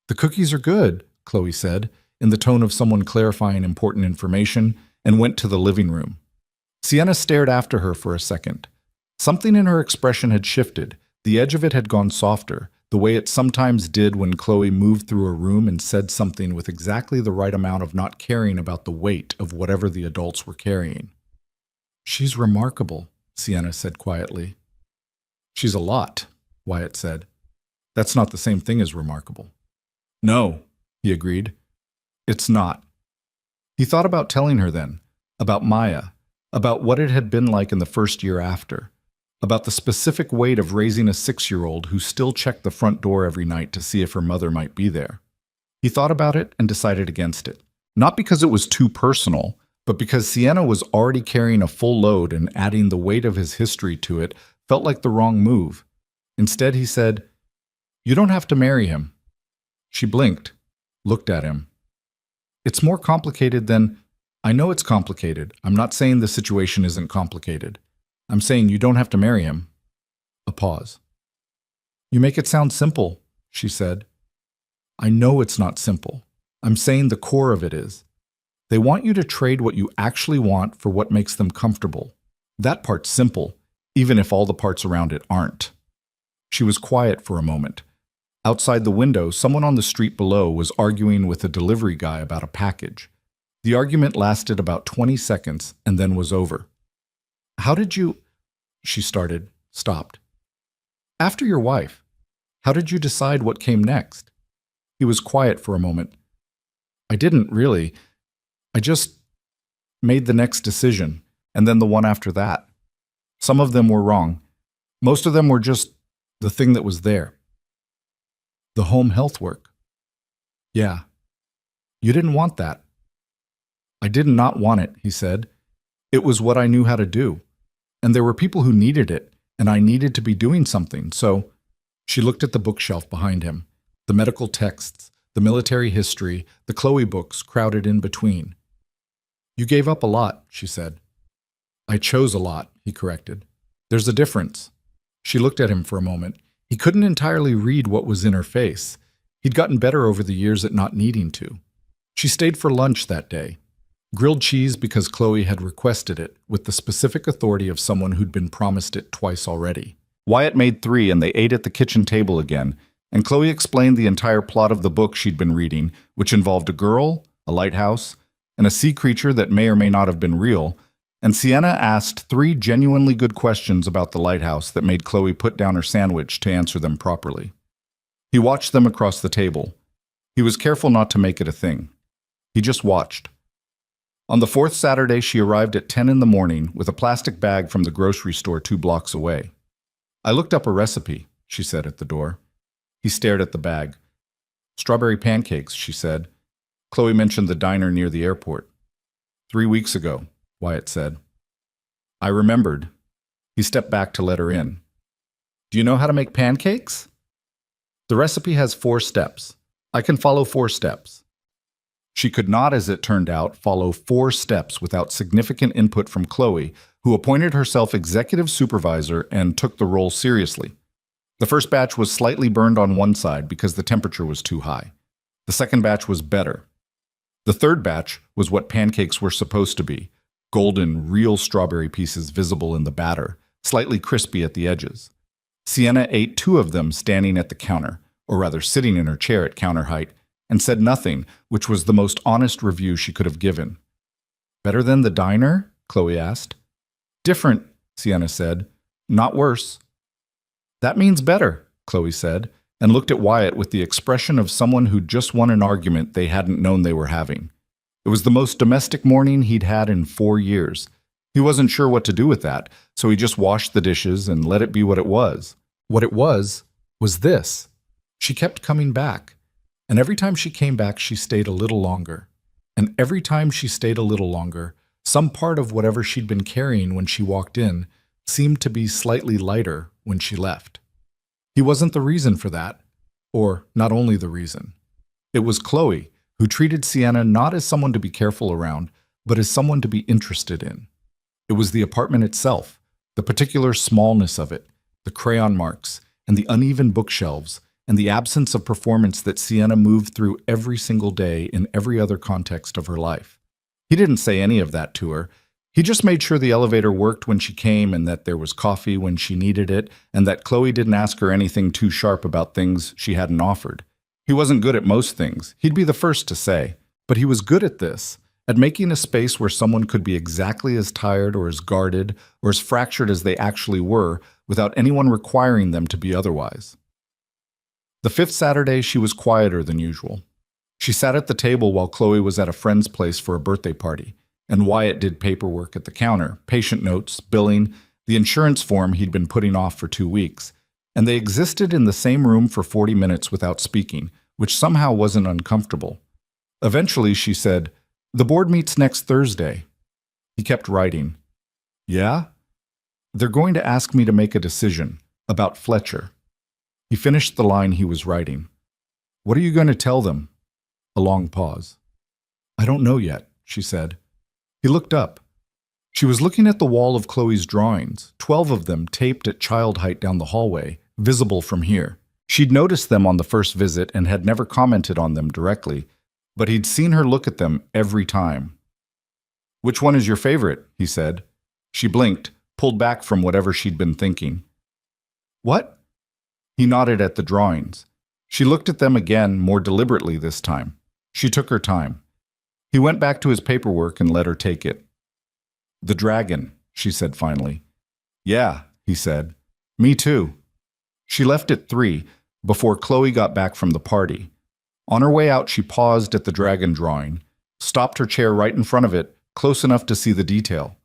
The cookies are good, Chloe said, in the tone of someone clarifying important information, and went to the living room. Sienna stared after her for a second. Something in her expression had shifted. The edge of it had gone softer, the way it sometimes did when Chloe moved through a room and said something with exactly the right amount of not caring about the weight of whatever the adults were carrying. She's remarkable, Sienna said quietly. She's a lot, Wyatt said. That's not the same thing as remarkable. No, he agreed. It's not. He thought about telling her then, about Maya, about what it had been like in the first year after, about the specific weight of raising a 6-year-old who still checked the front door every night to see if her mother might be there. He thought about it and decided against it, not because it was too personal, but because Sienna was already carrying a full load and adding the weight of his history to it felt like the wrong move. Instead, he said, You don't have to marry him. She blinked, looked at him. It's more complicated than... I know it's complicated. I'm not saying the situation isn't complicated. I'm saying you don't have to marry him. A pause. You make it sound simple, she said. I know it's not simple. I'm saying the core of it is. They want you to trade what you actually want for what makes them comfortable. That part's simple, even if all the parts around it aren't. She was quiet for a moment. Outside the window, someone on the street below was arguing with a delivery guy about a package. The argument lasted about 20 seconds and then was over. How did you... She started, stopped. After your wife, how did you decide what came next? He was quiet for a moment. I didn't really. I just made the next decision, and then the one after that. Some of them were wrong. Most of them were just the thing that was there. The home health work. Yeah. You didn't want that. I did not want it, he said. It was what I knew how to do. And there were people who needed it, and I needed to be doing something, so... She looked at the bookshelf behind him, the medical texts, the military history, the Chloe books crowded in between. You gave up a lot, she said. I chose a lot, he corrected. There's a difference. She looked at him for a moment. He couldn't entirely read what was in her face. He'd gotten better over the years at not needing to. She stayed for lunch that day. Grilled cheese because Chloe had requested it, with the specific authority of someone who'd been promised it twice already. Wyatt made 3 and they ate at the kitchen table again, and Chloe explained the entire plot of the book she'd been reading, which involved a girl, a lighthouse, and a sea creature that may or may not have been real, and Sienna asked 3 genuinely good questions about the lighthouse that made Chloe put down her sandwich to answer them properly. He watched them across the table. He was careful not to make it a thing. He just watched. On the 4th Saturday, she arrived at 10 in the morning with a plastic bag from the grocery store 2 blocks away. I looked up a recipe, she said at the door. He stared at the bag. Strawberry pancakes, she said. Chloe mentioned the diner near the airport. 3 weeks ago, Wyatt said. I remembered. He stepped back to let her in. Do you know how to make pancakes? The recipe has 4 steps. I can follow 4 steps. She could not, as it turned out, follow 4 steps without significant input from Chloe, who appointed herself executive supervisor and took the role seriously. The first batch was slightly burned on one side because the temperature was too high. The second batch was better. The third batch was what pancakes were supposed to be, golden, real strawberry pieces visible in the batter, slightly crispy at the edges. Sienna ate 2 of them standing at the counter, or rather sitting in her chair at counter height, and said nothing, which was the most honest review she could have given. "Better than the diner?" Chloe asked. "Different," Sienna said. "Not worse." "That means better," Chloe said, and looked at Wyatt with the expression of someone who'd just won an argument they hadn't known they were having. It was the most domestic morning he'd had in 4 years. He wasn't sure what to do with that, so he just washed the dishes and let it be what it was. What it was this. She kept coming back. And every time she came back, she stayed a little longer. And every time she stayed a little longer, some part of whatever she'd been carrying when she walked in seemed to be slightly lighter when she left. He wasn't the reason for that, or not only the reason. It was Chloe, who treated Sienna not as someone to be careful around, but as someone to be interested in. It was the apartment itself, the particular smallness of it, the crayon marks, and the uneven bookshelves, and the absence of performance that Sienna moved through every single day in every other context of her life. He didn't say any of that to her. He just made sure the elevator worked when she came and that there was coffee when she needed it, and that Chloe didn't ask her anything too sharp about things she hadn't offered. He wasn't good at most things, he'd be the first to say, but he was good at this, at making a space where someone could be exactly as tired or as guarded or as fractured as they actually were without anyone requiring them to be otherwise. The 5th Saturday, she was quieter than usual. She sat at the table while Chloe was at a friend's place for a birthday party, and Wyatt did paperwork at the counter, patient notes, billing, the insurance form he'd been putting off for 2 weeks, and they existed in the same room for 40 minutes without speaking, which somehow wasn't uncomfortable. Eventually, she said, "The board meets next Thursday." He kept writing. "Yeah? They're going to ask me to make a decision about Fletcher." He finished the line he was writing. "What are you going to tell them?" A long pause. "I don't know yet," she said. He looked up. She was looking at the wall of Chloe's drawings, 12 of them taped at child height down the hallway, visible from here. She'd noticed them on the first visit and had never commented on them directly, but he'd seen her look at them every time. "Which one is your favorite?" he said. She blinked, pulled back from whatever she'd been thinking. "What?" He nodded at the drawings. She looked at them again, more deliberately this time. She took her time. He went back to his paperwork and let her take it. "The dragon," she said finally. "Yeah," he said. "Me too." She left at 3, before Chloe got back from the party. On her way out, she paused at the dragon drawing, stopped her chair right in front of it, close enough to see the detail.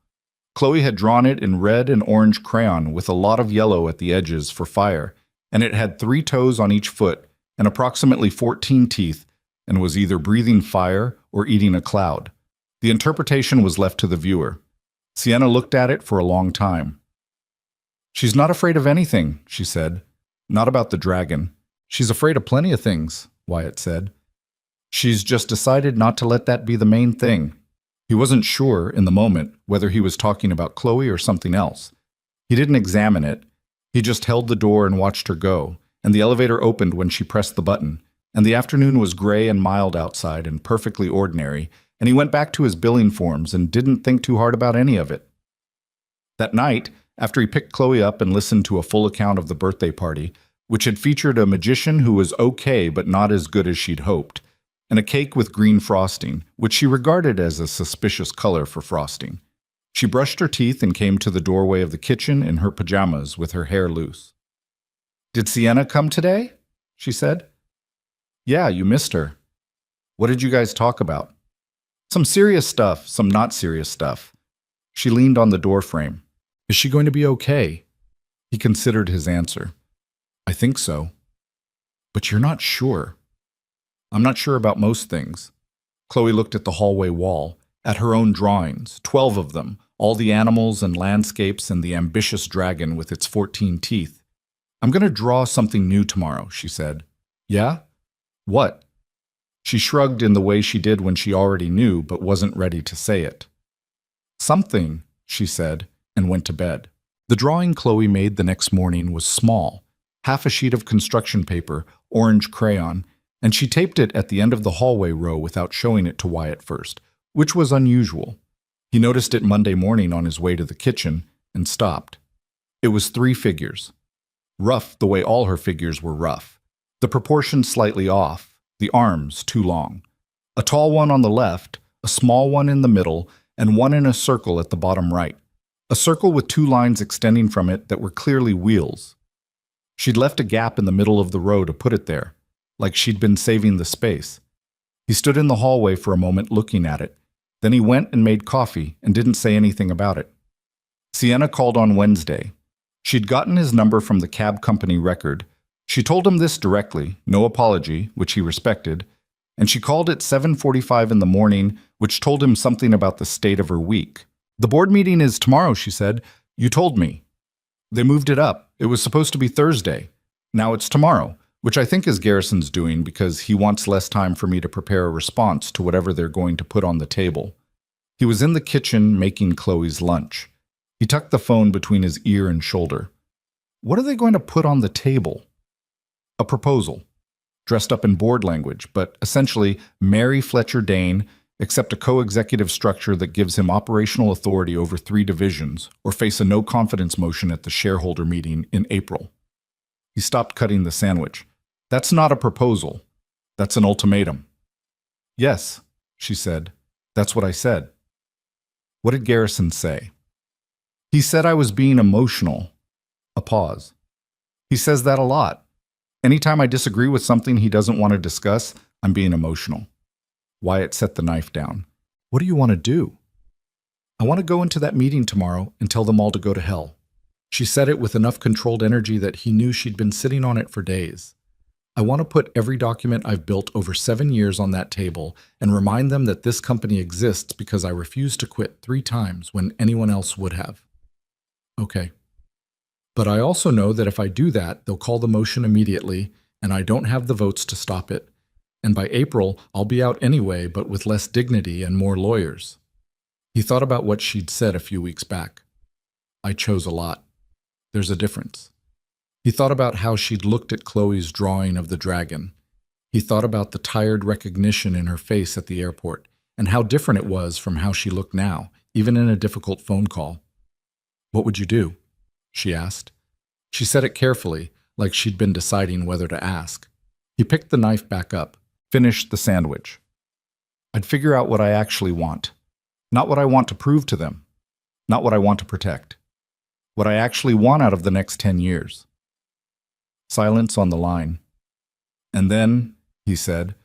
Chloe had drawn it in red and orange crayon with a lot of yellow at the edges for fire, and it had 3 toes on each foot and approximately 14 teeth, and was either breathing fire or eating a cloud. The interpretation was left to the viewer. Sienna looked at it for a long time. "She's not afraid of anything," she said. "Not about the dragon. She's afraid of plenty of things," Wyatt said. "She's just decided not to let that be the main thing." He wasn't sure, in the moment, whether he was talking about Chloe or something else. He didn't examine it. He just held the door and watched her go, and the elevator opened when she pressed the button, and the afternoon was gray and mild outside and perfectly ordinary, and he went back to his billing forms and didn't think too hard about any of it. That night, after he picked Chloe up and listened to a full account of the birthday party, which had featured a magician who was okay but not as good as she'd hoped, and a cake with green frosting, which she regarded as a suspicious color for frosting, she brushed her teeth and came to the doorway of the kitchen in her pajamas with her hair loose. "Did Sienna come today?" she said. "Yeah, you missed her." "What did you guys talk about?" "Some serious stuff, some not serious stuff." She leaned on the doorframe. "Is she going to be okay?" He considered his answer. "I think so." "But you're not sure." "I'm not sure about most things." Chloe looked at the hallway wall, at her own drawings, 12 of them, all the animals and landscapes and the ambitious dragon with its 14 teeth. "I'm going to draw something new tomorrow," she said. "Yeah? What?" She shrugged in the way she did when she already knew but wasn't ready to say it. "Something," she said, and went to bed. The drawing Chloe made the next morning was small, half a sheet of construction paper, orange crayon, and she taped it at the end of the hallway row without showing it to Wyatt first, which was unusual. He noticed it Monday morning on his way to the kitchen and stopped. It was 3 figures. Rough the way all her figures were rough. The proportions slightly off, the arms too long. A tall one on the left, a small one in the middle, and one in a circle at the bottom right. A circle with 2 lines extending from it that were clearly wheels. She'd left a gap in the middle of the row to put it there, like she'd been saving the space. He stood in the hallway for a moment looking at it. Then he went and made coffee and didn't say anything about it. Sienna called on Wednesday. She'd gotten his number from the cab company record. She told him this directly, no apology, which he respected, and she called at 7:45 in the morning, which told him something about the state of her week. "The board meeting is tomorrow," she said. "You told me." "They moved it up. It was supposed to be Thursday. Now it's tomorrow, which I think is Garrison's doing because he wants less time for me to prepare a response to whatever they're going to put on the table." He was in the kitchen making Chloe's lunch. He tucked the phone between his ear and shoulder. What are they going to put on the table? A proposal, dressed up in board language, but essentially Mary Fletcher Dane, except a co-executive structure that gives him operational authority over 3 divisions, or face a no-confidence motion at the shareholder meeting in April. He stopped cutting the sandwich. "That's not a proposal. That's an ultimatum." "Yes," she said. "That's what I said." "What did Garrison say?" "He said I was being emotional." A pause. "He says that a lot. Anytime I disagree with something he doesn't want to discuss, I'm being emotional." Wyatt set the knife down. "What do you want to do?" "I want to go into that meeting tomorrow and tell them all to go to hell." She said it with enough controlled energy that he knew she'd been sitting on it for days. "I want to put every document I've built over 7 years on that table and remind them that this company exists because I refused to quit 3 times when anyone else would have." "Okay. But I also know that if I do that, they'll call the motion immediately, and I don't have the votes to stop it. And by April, I'll be out anyway, but with less dignity and more lawyers." He thought about what she'd said a few weeks back. "I chose a lot. There's a difference." He thought about how she'd looked at Chloe's drawing of the dragon. He thought about the tired recognition in her face at the airport, and how different it was from how she looked now, even in a difficult phone call. "What would you do?" she asked. She said it carefully, like she'd been deciding whether to ask. He picked the knife back up, finished the sandwich. "I'd figure out what I actually want. Not what I want to prove to them. Not what I want to protect. What I actually want out of the next 10 years. Silence on the line. "And then," he said,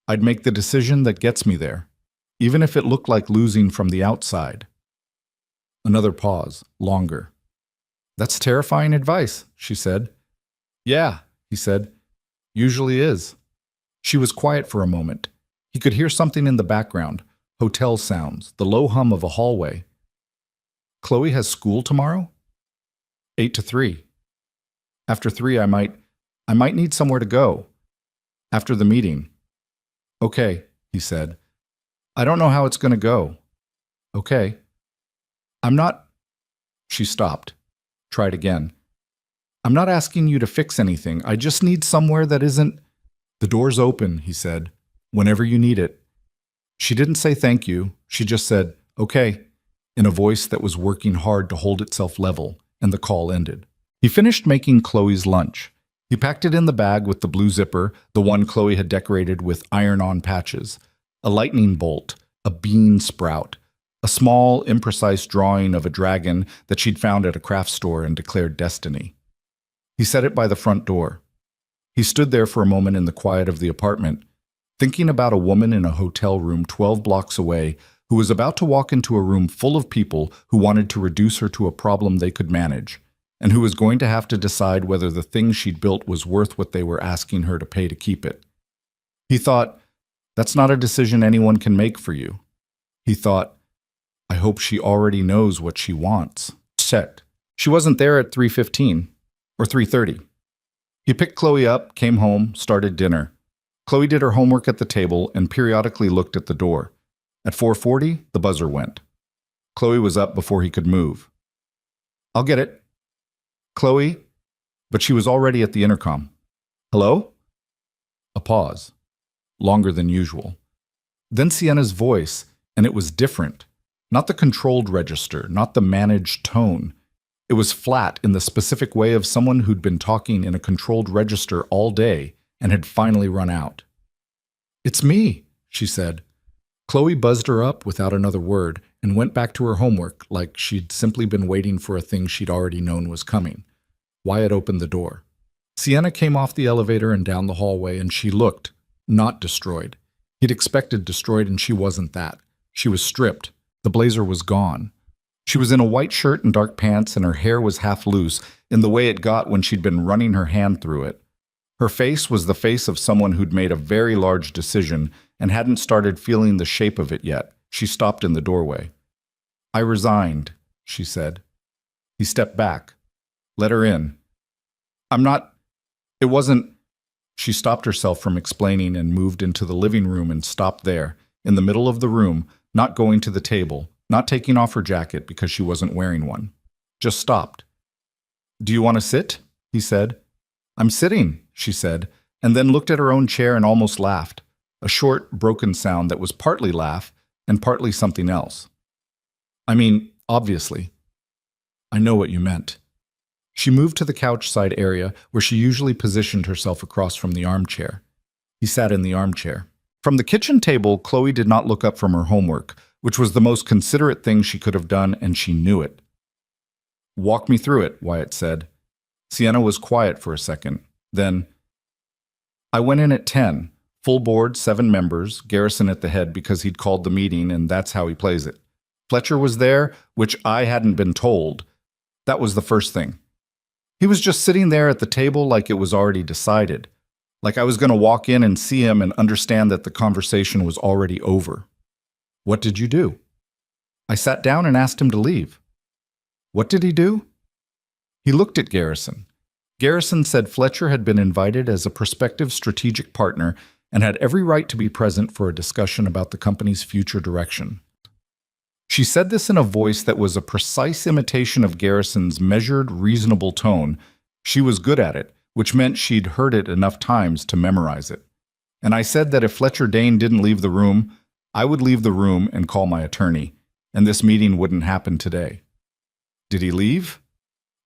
"I'd make the decision that gets me there, even if it looked like losing from the outside." Another pause, longer. "That's terrifying advice," she said. "Yeah," he said. "Usually is." She was quiet for a moment. He could hear something in the background, hotel sounds, the low hum of a hallway. "Chloe has school tomorrow?" 8 to 3. "After 3, I might need somewhere to go. After the meeting." "Okay," he said. "I don't know how it's going to go." "Okay." "I'm not—" She stopped. Tried again. "I'm not asking you to fix anything. I just need somewhere that isn't—" "The door's open," he said. "Whenever you need it." She didn't say thank you. She just said, "Okay," in a voice that was working hard to hold itself level, and the call ended. He finished making Chloe's lunch. He packed it in the bag with the blue zipper, the one Chloe had decorated with iron-on patches, a lightning bolt, a bean sprout, a small, imprecise drawing of a dragon that she'd found at a craft store and declared destiny. He set it by the front door. He stood there for a moment in the quiet of the apartment, thinking about a woman in a hotel room 12 blocks away who was about to walk into a room full of people who wanted to reduce her to a problem they could manage, and who was going to have to decide whether the thing she'd built was worth what they were asking her to pay to keep it. He thought, that's not a decision anyone can make for you. He thought, I hope she already knows what she wants. Set. She wasn't there at 3:15 or 3:30. He picked Chloe up, came home, started dinner. Chloe did her homework at the table and periodically looked at the door. At 4:40, the buzzer went. Chloe was up before he could move. I'll get it. Chloe, but she was already at the intercom. Hello? A pause, longer than usual. Then Sienna's voice, and it was different. Not the controlled register, not the managed tone. It was flat in the specific way of someone who'd been talking in a controlled register all day and had finally run out. It's me, she said. Chloe buzzed her up without another word and went back to her homework like she'd simply been waiting for a thing she'd already known was coming. Wyatt opened the door. Sienna came off the elevator and down the hallway, and she looked, not destroyed. He'd expected destroyed, and she wasn't that. She was stripped. The blazer was gone. She was in a white shirt and dark pants, and her hair was half loose in the way it got when she'd been running her hand through it. Her face was the face of someone who'd made a very large decision and hadn't started feeling the shape of it yet. She stopped in the doorway. I resigned, she said. He stepped back. Let her in. It wasn't. She stopped herself from explaining and moved into the living room and stopped there, in the middle of the room, not going to the table, not taking off her jacket because she wasn't wearing one. Just stopped. Do you want to sit? He said. I'm sitting, she said, and then looked at her own chair and almost laughed, a short, broken sound that was partly laugh and partly something else. I mean, obviously. I know what you meant. She moved to the couch side area where she usually positioned herself across from the armchair. He sat in the armchair. From the kitchen table, Chloe did not look up from her homework, which was the most considerate thing she could have done, and she knew it. Walk me through it, Wyatt said. Sienna was quiet for a second. Then, I went in at 10, full board, 7 members, Garrison at the head because he'd called the meeting, and that's how he plays it. Fletcher was there, which I hadn't been told. That was the first thing. He was just sitting there at the table like it was already decided, like I was going to walk in and see him and understand that the conversation was already over. What did you do? I sat down and asked him to leave. What did he do? He looked at Garrison. Garrison said Fletcher had been invited as a prospective strategic partner and had every right to be present for a discussion about the company's future direction. She said this in a voice that was a precise imitation of Garrison's measured, reasonable tone. She was good at it, which meant she'd heard it enough times to memorize it. And I said that if Fletcher Dane didn't leave the room, I would leave the room and call my attorney, and this meeting wouldn't happen today. Did he leave?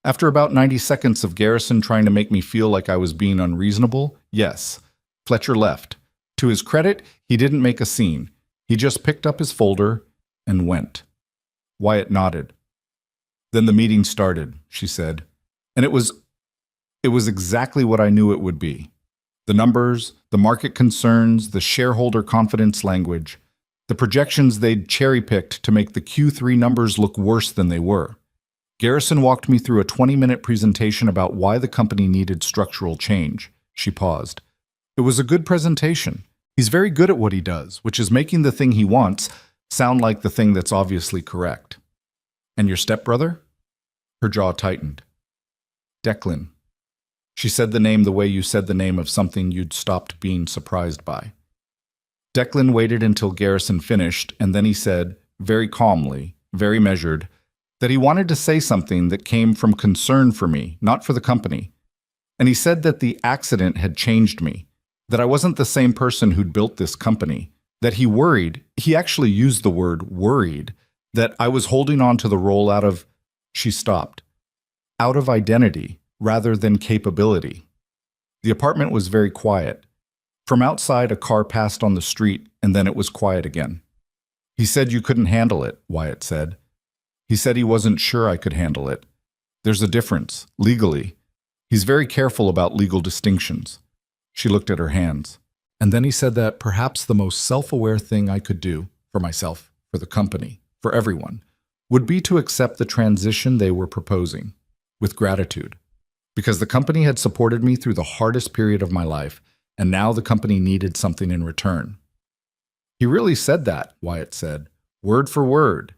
After about 90 seconds of Garrison trying to make me feel like I was being unreasonable, yes, Fletcher left. To his credit, he didn't make a scene. He just picked up his folder and went. Wyatt nodded. Then the meeting started, she said, and it was exactly what I knew it would be. The numbers, the market concerns, the shareholder confidence language, the projections they'd cherry-picked to make the Q3 numbers look worse than they were. Garrison walked me through a 20-minute presentation about why the company needed structural change. She paused. It was a good presentation. He's very good at what he does, which is making the thing he wants sound like the thing that's obviously correct. And your stepbrother? Her jaw tightened. Declan. She said the name the way you said the name of something you'd stopped being surprised by. Declan waited until Garrison finished, and then he said, very calmly, very measured, that he wanted to say something that came from concern for me, not for the company. And he said that the accident had changed me, that I wasn't the same person who'd built this company, that he worried, he actually used the word worried, that I was holding on to the role out of, she stopped, out of identity rather than capability. The apartment was very quiet. From outside, a car passed on the street, and then it was quiet again. He said you couldn't handle it, Wyatt said. He said he wasn't sure I could handle it. There's a difference, legally. He's very careful about legal distinctions. She looked at her hands. And then he said that perhaps the most self-aware thing I could do, for myself, for the company, for everyone, would be to accept the transition they were proposing, with gratitude. Because the company had supported me through the hardest period of my life, and now the company needed something in return. He really said that, Wyatt said, word for word.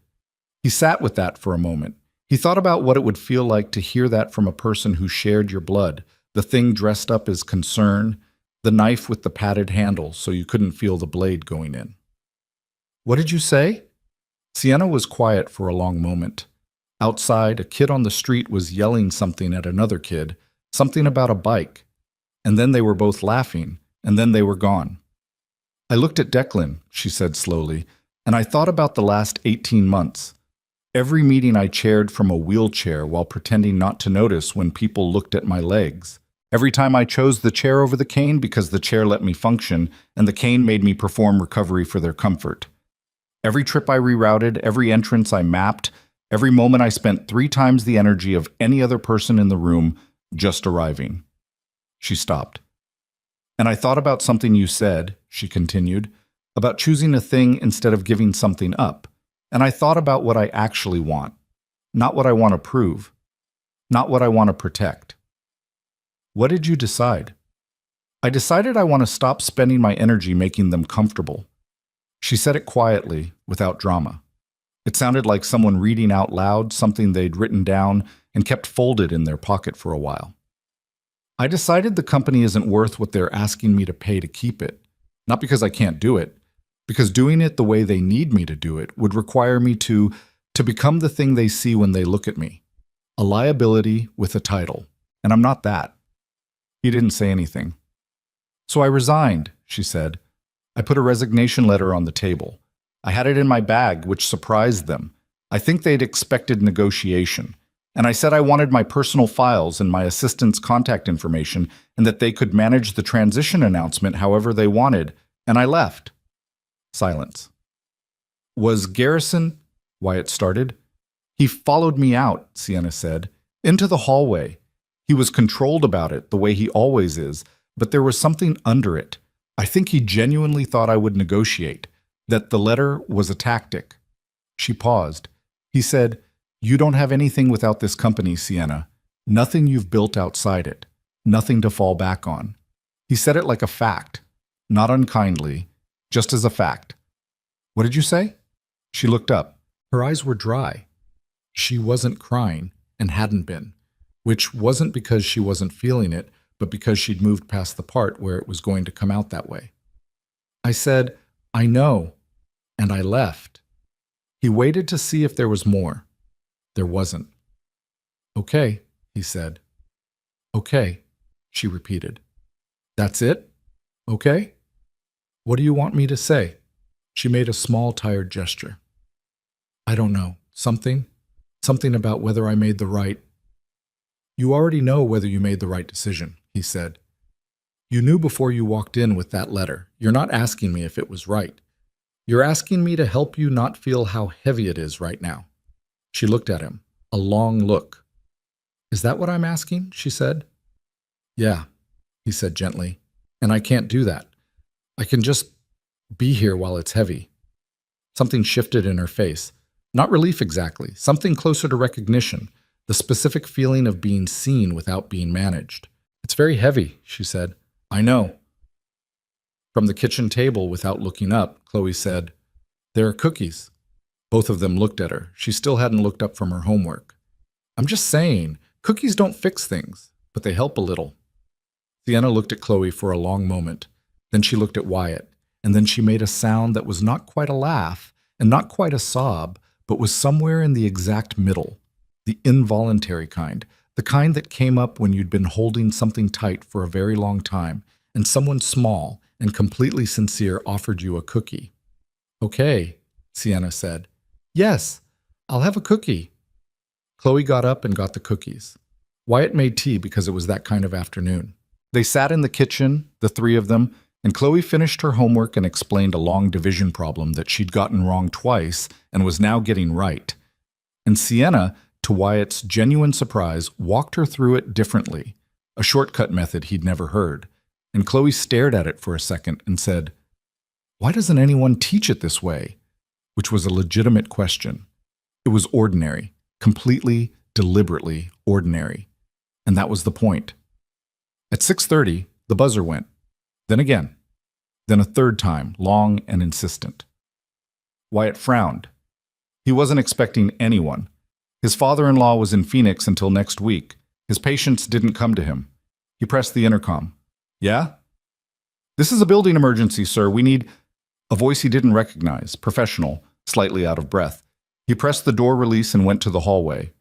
He sat with that for a moment. He thought about what it would feel like to hear that from a person who shared your blood, the thing dressed up as concern, the knife with the padded handle so you couldn't feel the blade going in. What did you say? Sienna was quiet for a long moment. Outside, a kid on the street was yelling something at another kid, Something about a bike. And then they were both laughing, and then they were gone. I looked at Declan, she said slowly, and I thought about the last 18 months. Every meeting I chaired from a wheelchair while pretending not to notice when people looked at my legs. Every time I chose the chair over the cane because the chair let me function, and the cane made me perform recovery for their comfort. Every trip I rerouted, every entrance I mapped, every moment I spent 3 times the energy of any other person in the room just arriving. She stopped. And I thought about something you said, she continued, about choosing a thing instead of giving something up. And I thought about what I actually want, not what I want to prove, not what I want to protect. What did you decide? I decided I want to stop spending my energy making them comfortable. She said it quietly, without drama. It sounded like someone reading out loud something they'd written down and kept folded in their pocket for a while. I decided the company isn't worth what they're asking me to pay to keep it, not because I can't do it, because doing it the way they need me to do it would require me to become the thing they see when they look at me, a liability with a title, and I'm not that. He didn't say anything. So I resigned, she said. I put a resignation letter on the table. I had it in my bag, which surprised them. I think they'd expected negotiation. And I said I wanted my personal files and my assistant's contact information and that they could manage the transition announcement however they wanted, and I left. Silence. Was Garrison? Wyatt started. He followed me out, Sienna said, into the hallway. He was controlled about it, the way he always is, but there was something under it. I think he genuinely thought I would negotiate, that the letter was a tactic. She paused. He said, "You don't have anything without this company, Sienna. Nothing you've built outside it. Nothing to fall back on." He said it like a fact, not unkindly, just as a fact. What did you say? She looked up. Her eyes were dry. She wasn't crying and hadn't been, which wasn't because she wasn't feeling it, but because she'd moved past the part where it was going to come out that way. I said, "I know," and I left. He waited to see if there was more. There wasn't. "Okay," he said. "Okay," she repeated. "That's it? Okay? What do you want me to say?" She made a small, tired gesture. "I don't know. Something about whether I made the right..." "You already know whether you made the right decision," he said. "You knew before you walked in with that letter. You're not asking me if it was right. You're asking me to help you not feel how heavy it is right now." She looked at him, a long look. "Is that what I'm asking?" she said. "Yeah," he said gently, "and I can't do that. I can just be here while it's heavy." Something shifted in her face. Not relief exactly, something closer to recognition, the specific feeling of being seen without being managed. "It's very heavy," she said. "I know." From the kitchen table, without looking up, Chloe said, "There are cookies." Both of them looked at her. She still hadn't looked up from her homework. "I'm just saying, cookies don't fix things, but they help a little." Sienna looked at Chloe for a long moment. Then she looked at Wyatt, and then she made a sound that was not quite a laugh and not quite a sob, but was somewhere in the exact middle, the involuntary kind, the kind that came up when you'd been holding something tight for a very long time, and someone small and completely sincere offered you a cookie. "Okay," Sienna said. "Yes, I'll have a cookie." Chloe got up and got the cookies. Wyatt made tea because it was that kind of afternoon. They sat in the kitchen, the three of them, and Chloe finished her homework and explained a long division problem that she'd gotten wrong twice and was now getting right. And Sienna, to Wyatt's genuine surprise, walked her through it differently, a shortcut method he'd never heard. And Chloe stared at it for a second and said, "Why doesn't anyone teach it this way?" Which was a legitimate question. It was ordinary, completely, deliberately ordinary. And that was the point. At 6:30, the buzzer went. Then again. Then a third time, long and insistent. Wyatt frowned. He wasn't expecting anyone. His father-in-law was in Phoenix until next week. His patients didn't come to him. He pressed the intercom. "Yeah?" "This is a building emergency, sir. We need..." A voice he didn't recognize, professional, slightly out of breath. He pressed the door release and went to the hallway.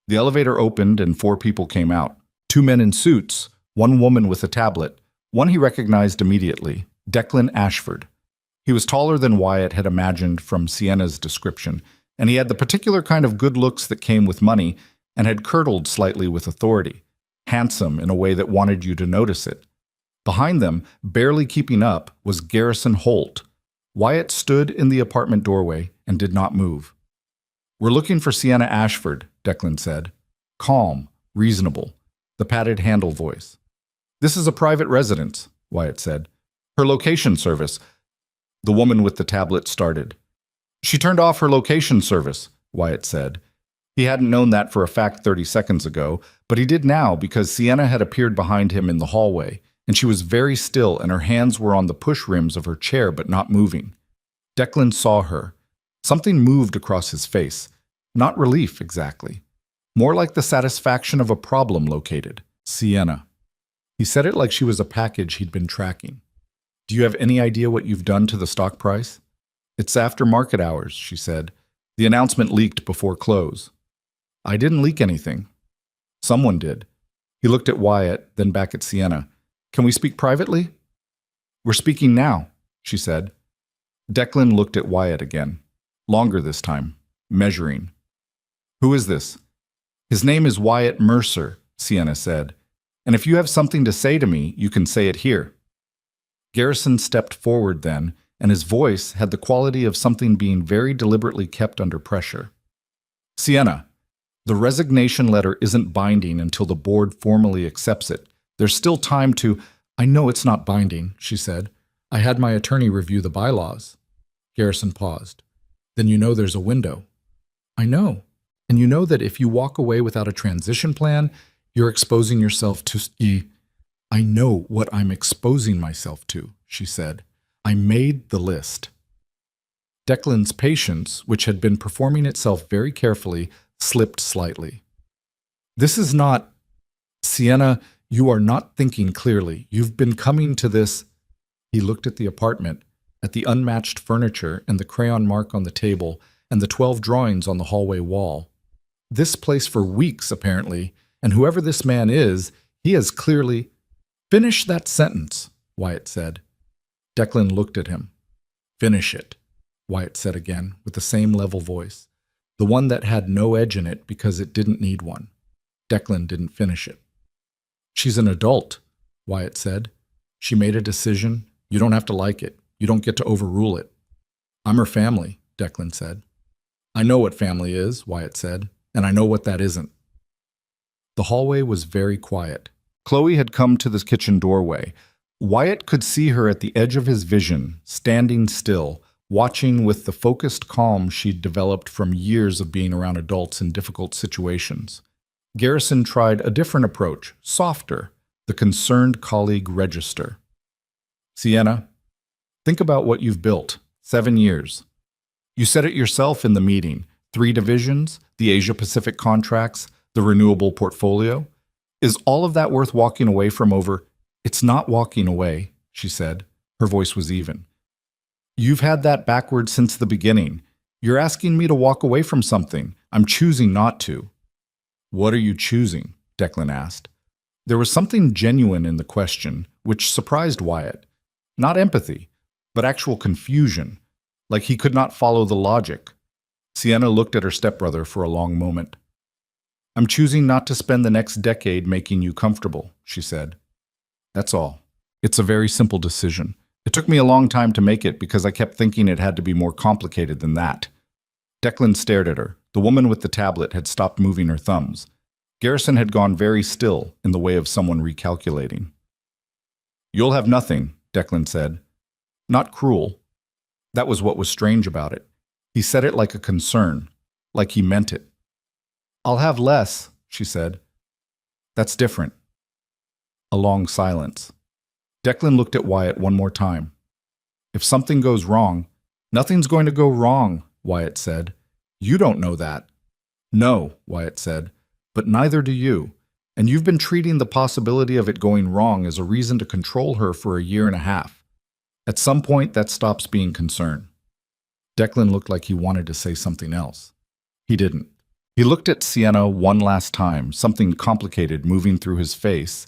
The elevator opened and 4 people came out. Two men in suits, one woman with a tablet. One he recognized immediately, Declan Ashford. He was taller than Wyatt had imagined from Sienna's description, and he had the particular kind of good looks that came with money and had curdled slightly with authority, handsome in a way that wanted you to notice it. Behind them, barely keeping up, was Garrison Holt. Wyatt stood in the apartment doorway and did not move. "We're looking for Sienna Ashford," Declan said. Calm, reasonable, the padded handle voice. "This is a private residence," Wyatt said. "Her location service." The woman with the tablet started. "She turned off her location service," Wyatt said. He hadn't known that for a fact 30 seconds ago, but he did now because Sienna had appeared behind him in the hallway, and she was very still and her hands were on the push rims of her chair but not moving. Declan saw her. Something moved across his face. Not relief, exactly. More like the satisfaction of a problem located. Sienna. He said it like she was a package he'd been tracking. "Do you have any idea what you've done to the stock price?" "It's after market hours," she said. "The announcement leaked before close." "I didn't leak anything." "Someone did." He looked at Wyatt, then back at Sienna. "Can we speak privately?" "We're speaking now," she said. Declan looked at Wyatt again. Longer this time, measuring. "Who is this?" "His name is Wyatt Mercer," Sienna said. "And if you have something to say to me, you can say it here." Garrison stepped forward then, and his voice had the quality of something being very deliberately kept under pressure. "Sienna, the resignation letter isn't binding until the board formally accepts it. There's still time to—" "I know it's not binding," she said. "I had my attorney review the bylaws." Garrison paused. "Then you know there's a window." "I know. And you know that if you walk away without a transition plan, you're exposing yourself to—" "I know what I'm exposing myself to," she said. "I made the list." Declan's patience, which had been performing itself very carefully, slipped slightly. "This is not— Sienna, you are not thinking clearly. You've been coming to this—" He looked at the apartment, at the unmatched furniture and the crayon mark on the table and the 12 drawings on the hallway wall. "This place for weeks, apparently, and whoever this man is, he has clearly—" "Finish that sentence," Wyatt said. Declan looked at him. "Finish it," Wyatt said again, with the same level voice, the one that had no edge in it because it didn't need one. Declan didn't finish it. "She's an adult," Wyatt said. "She made a decision. You don't have to like it. You don't get to overrule it." "I'm her family," Declan said. "I know what family is," Wyatt said, "and I know what that isn't." The hallway was very quiet. Chloe had come to the kitchen doorway. Wyatt could see her at the edge of his vision, standing still, watching with the focused calm she'd developed from years of being around adults in difficult situations. Garrison tried a different approach, softer, the concerned colleague register. "Sienna, think about what you've built. 7 years. You said it yourself in the meeting. 3 divisions, the Asia-Pacific contracts, the renewable portfolio. Is all of that worth walking away from over—" "It's not walking away," she said. Her voice was even. "You've had that backwards since the beginning. You're asking me to walk away from something. I'm choosing not to." "What are you choosing?" Declan asked. There was something genuine in the question, which surprised Wyatt. Not empathy, but actual confusion, like he could not follow the logic. Sienna looked at her stepbrother for a long moment. "I'm choosing not to spend the next decade making you comfortable," she said. "That's all. It's a very simple decision. It took me a long time to make it because I kept thinking it had to be more complicated than that." Declan stared at her. The woman with the tablet had stopped moving her thumbs. Garrison had gone very still, in the way of someone recalculating. "You'll have nothing," Declan said. Not cruel. That was what was strange about it. He said it like a concern, like he meant it. "I'll have less," she said. "That's different." A long silence. Declan looked at Wyatt one more time. "If something goes wrong—" "Nothing's going to go wrong," Wyatt said. "You don't know that." "No," Wyatt said, "but neither do you. And you've been treating the possibility of it going wrong as a reason to control her for a year and a half. At some point, that stops being concern." Declan looked like he wanted to say something else. He didn't. He looked at Sienna one last time, something complicated moving through his face,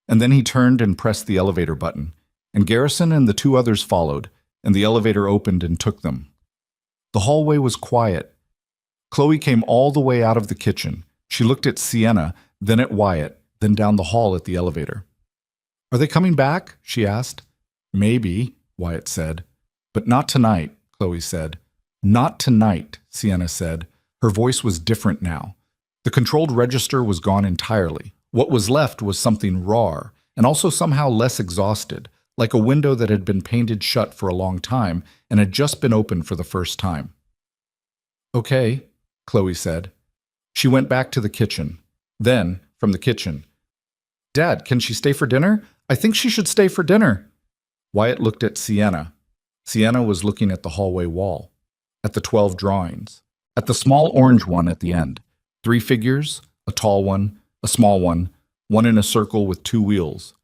and then he turned and pressed the elevator button, and Garrison and the two others followed, and the elevator opened and took them. The hallway was quiet. Chloe came all the way out of the kitchen. She looked at Sienna, then at Wyatt, then down the hall at the elevator. "Are they coming back?" she asked. "Maybe," Wyatt said. "But not tonight," Chloe said. "Not tonight," Sienna said. Her voice was different now. The controlled register was gone entirely. What was left was something raw, and also somehow less exhausted, like a window that had been painted shut for a long time and had just been opened for the first time. "Okay," Chloe said. She went back to the kitchen. Then, from the kitchen, "Dad, can she stay for dinner? I think she should stay for dinner." Wyatt looked at Sienna. Sienna was looking at the hallway wall, at the 12 drawings, at the small orange one at the end. 3 figures, a tall one, a small one in a circle with 2 wheels.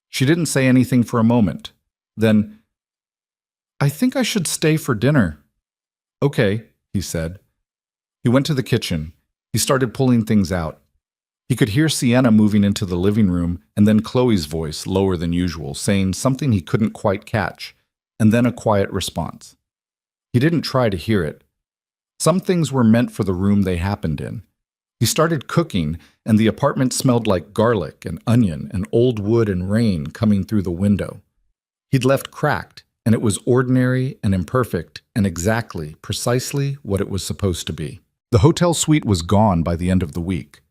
She didn't say anything for a moment. Then, "I think I should stay for dinner." "Okay," he said. He went to the kitchen. He started pulling things out. He could hear Sienna moving into the living room, and then Chloe's voice, lower than usual, saying something he couldn't quite catch, and then a quiet response. He didn't try to hear it. Some things were meant for the room they happened in. He started cooking, and the apartment smelled like garlic and onion and old wood and rain coming through the window. He'd left cracked, and it was ordinary and imperfect and exactly, precisely what it was supposed to be. The hotel suite was gone by the end of the week.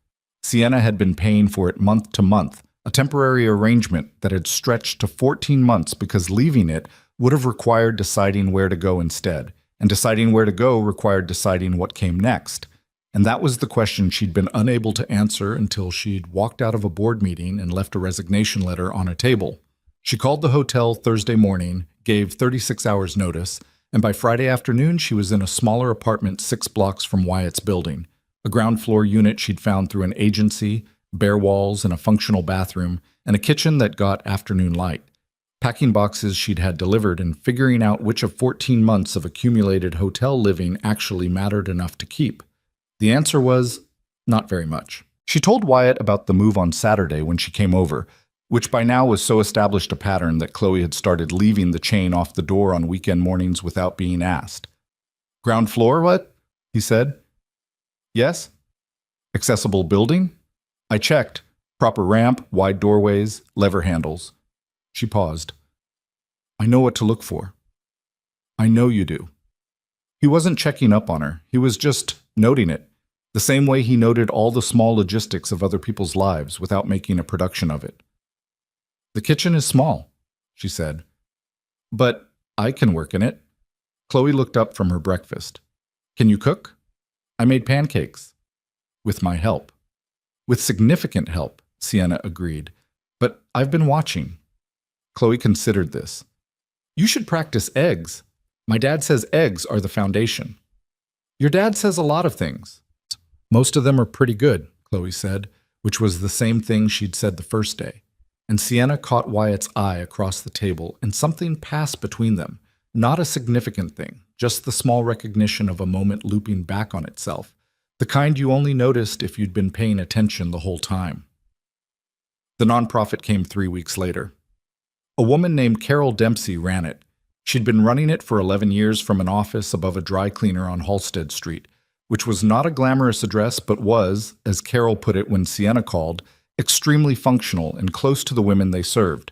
Sienna had been paying for it month to month, a temporary arrangement that had stretched to 14 months because leaving it would have required deciding where to go instead, and deciding where to go required deciding what came next. And that was the question she'd been unable to answer until she'd walked out of a board meeting and left a resignation letter on a table. She called the hotel Thursday morning, gave 36 hours notice, and by Friday afternoon she was in a smaller apartment 6 blocks from Wyatt's building, a ground floor unit she'd found through an agency, bare walls and a functional bathroom, and a kitchen that got afternoon light. Packing boxes she'd had delivered and figuring out which of 14 months of accumulated hotel living actually mattered enough to keep. The answer was, not very much. She told Wyatt about the move on Saturday when she came over, which by now was so established a pattern that Chloe had started leaving the chain off the door on weekend mornings without being asked. "Ground floor, what?" he said. "Yes." "Accessible building?" "I checked. Proper ramp, wide doorways, lever handles." She paused. "I know what to look for." "I know you do." He wasn't checking up on her. He was just noting it, the same way he noted all the small logistics of other people's lives without making a production of it. "The kitchen is small," she said. "But I can work in it." Chloe looked up from her breakfast. "Can you cook?" "I made pancakes." "With my help." "With significant help," Sienna agreed. "But I've been watching." Chloe considered this. "You should practice eggs. My dad says eggs are the foundation." "Your dad says a lot of things." "Most of them are pretty good," Chloe said, which was the same thing she'd said the first day. And Sienna caught Wyatt's eye across the table, and something passed between them. Not a significant thing, just the small recognition of a moment looping back on itself, the kind you only noticed if you'd been paying attention the whole time. The nonprofit came 3 weeks later. A woman named Carol Dempsey ran it. She'd been running it for 11 years from an office above a dry cleaner on Halsted Street, which was not a glamorous address but was, as Carol put it when Sienna called, extremely functional and close to the women they served.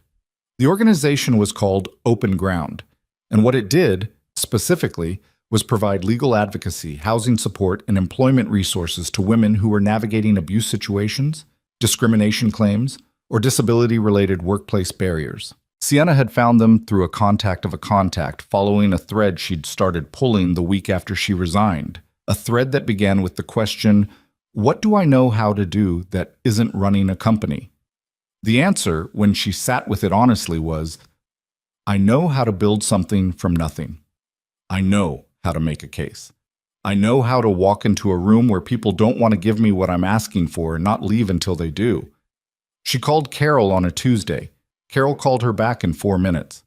The organization was called Open Ground, and what it did, specifically, was provide legal advocacy, housing support, and employment resources to women who were navigating abuse situations, discrimination claims, or disability-related workplace barriers. Sienna had found them through a contact of a contact following a thread she'd started pulling the week after she resigned, a thread that began with the question, "What do I know how to do that isn't running a company?" The answer, when she sat with it honestly, was, "I know how to build something from nothing. I know how to make a case. I know how to walk into a room where people don't want to give me what I'm asking for and not leave until they do." She called Carol on a Tuesday. Carol called her back in 4 minutes.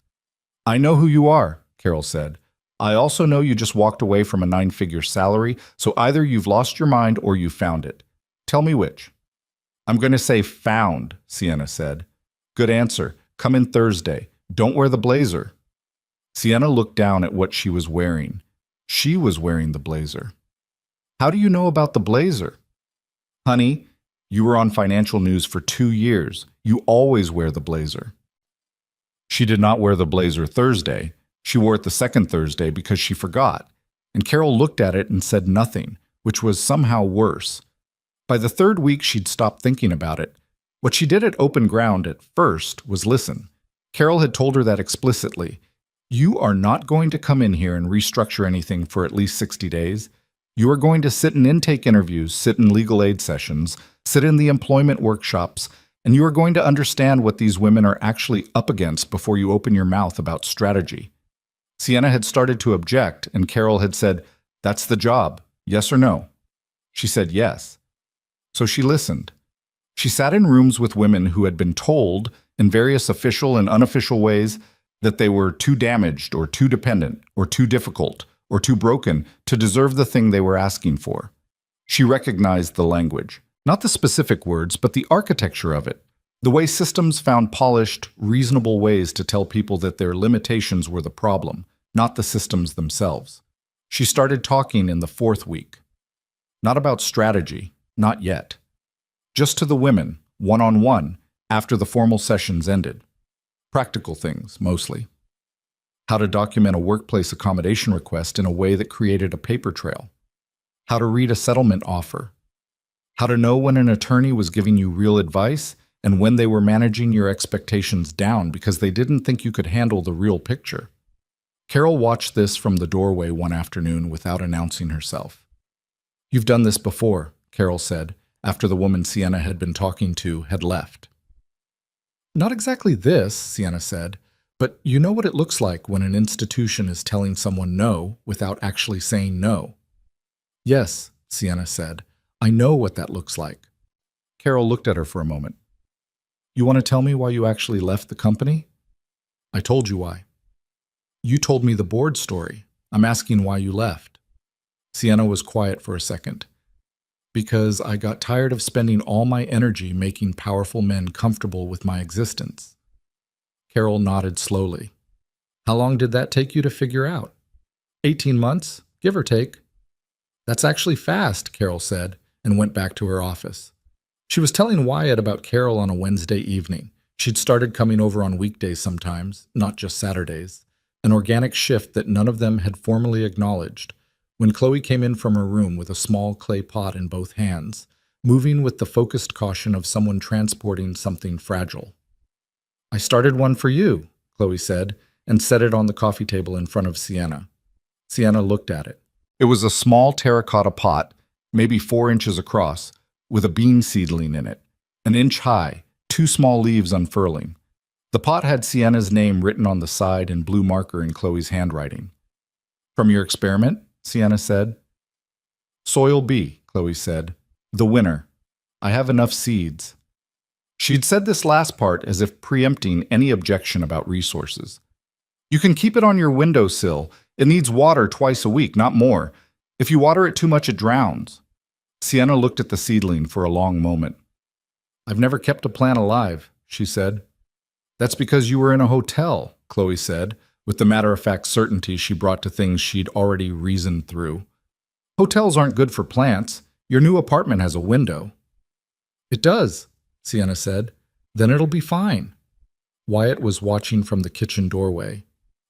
"I know who you are," Carol said. I also know you just walked away from a 9-figure salary, so either you've lost your mind or you found it. Tell me which. I'm going to say found, Sienna said. Good answer. Come in Thursday. Don't wear the blazer. Sienna looked down at what she was wearing. She was wearing the blazer. How do you know about the blazer? Honey, you were on financial news for 2 years. You always wear the blazer. She did not wear the blazer Thursday. She wore it the second Thursday because she forgot. And Carol looked at it and said nothing, which was somehow worse. By the third week, she'd stopped thinking about it. What she did at open ground at first was listen. Carol had told her that explicitly. You are not going to come in here and restructure anything for at least 60 days. You are going to sit in intake interviews, sit in legal aid sessions, sit in the employment workshops, and you are going to understand what these women are actually up against before you open your mouth about strategy. Sienna had started to object, and Carol had said, That's the job, yes or no? She said yes. So she listened. She sat in rooms with women who had been told, in various official and unofficial ways, that they were too damaged or too dependent or too difficult or too broken to deserve the thing they were asking for. She recognized the language, not the specific words, but the architecture of it, the way systems found polished, reasonable ways to tell people that their limitations were the problem, not the systems themselves. She started talking in the 4th week. Not about strategy, not yet. Just to the women, one-on-one, after the formal sessions ended. Practical things, mostly. How to document a workplace accommodation request in a way that created a paper trail. How to read a settlement offer. How to know when an attorney was giving you real advice and when they were managing your expectations down because they didn't think you could handle the real picture. Carol watched this from the doorway one afternoon without announcing herself. You've done this before, Carol said, after the woman Sienna had been talking to had left. Not exactly this, Sienna said, but you know what it looks like when an institution is telling someone no without actually saying no. Yes, Sienna said, I know what that looks like. Carol looked at her for a moment. You want to tell me why you actually left the company? I told you why. You told me the board story. I'm asking why you left. Sienna was quiet for a second. Because I got tired of spending all my energy making powerful men comfortable with my existence. Carol nodded slowly. How long did that take you to figure out? 18 months, give or take. That's actually fast, Carol said, and went back to her office. She was telling Wyatt about Carol on a Wednesday evening. She'd started coming over on weekdays sometimes, not just Saturdays, an organic shift that none of them had formally acknowledged. When Chloe came in from her room with a small clay pot in both hands, moving with the focused caution of someone transporting something fragile. I started one for you, Chloe said, and set it on the coffee table in front of Sienna. Sienna looked at it. It was a small terracotta pot, maybe 4 inches across, with a bean seedling in it, 1 inch high, 2 small leaves unfurling. The pot had Sienna's name written on the side in blue marker in Chloe's handwriting. From your experiment? Sienna said. Soil B, Chloe said. The winner. I have enough seeds. She'd said this last part as if preempting any objection about resources. You can keep it on your windowsill. It needs water twice a week, not more. If you water it too much, it drowns. Sienna looked at the seedling for a long moment. I've never kept a plant alive, she said. That's because you were in a hotel, Chloe said, with the matter-of-fact certainty she brought to things she'd already reasoned through. Hotels aren't good for plants. Your new apartment has a window. It does, Sienna said. Then it'll be fine. Wyatt was watching from the kitchen doorway.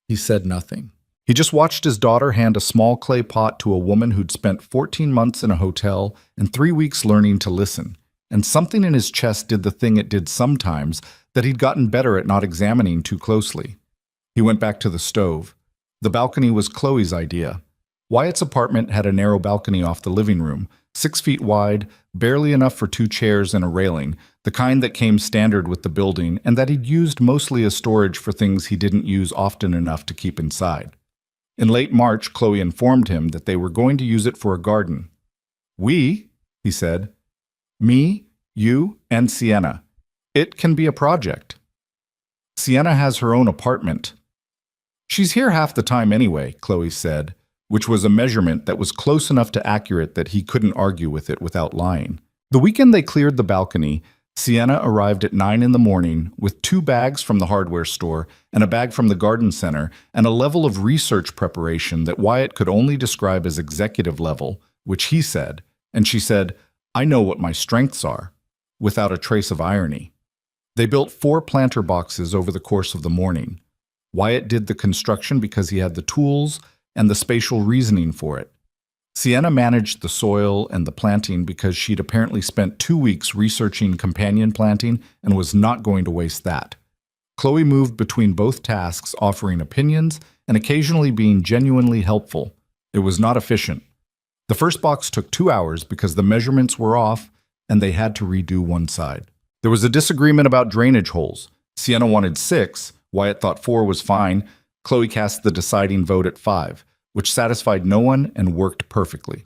He said nothing. He just watched his daughter hand a small clay pot to a woman who'd spent 14 months in a hotel and 3 weeks learning to listen. And something in his chest did the thing it did sometimes that he'd gotten better at not examining too closely. He went back to the stove. The balcony was Chloe's idea. Wyatt's apartment had a narrow balcony off the living room, 6 feet wide, barely enough for 2 chairs and a railing, the kind that came standard with the building and that he'd used mostly as storage for things he didn't use often enough to keep inside. In late March, Chloe informed him that they were going to use it for a garden. We, he said, me, you, and Sienna. It can be a project. Sienna has her own apartment. She She's here half the time anyway, Chloe said, which was a measurement that was close enough to accurate that he couldn't argue with it without lying. The weekend they cleared the balcony, Sienna arrived at 9 in the morning with 2 bags from the hardware store and a bag from the garden center and a level of research preparation that Wyatt could only describe as executive level, which he said, and she said, "I know what my strengths are," without a trace of irony. They built 4 planter boxes over the course of the morning. Wyatt did the construction because he had the tools and the spatial reasoning for it. Sienna managed the soil and the planting because she'd apparently spent 2 weeks researching companion planting and was not going to waste that. Chloe moved between both tasks, offering opinions and occasionally being genuinely helpful. It was not efficient. The first box took 2 hours because the measurements were off and they had to redo one side. There was a disagreement about drainage holes. Sienna wanted 6, Wyatt thought 4 was fine. Chloe cast the deciding vote at 5. Which satisfied no one and worked perfectly.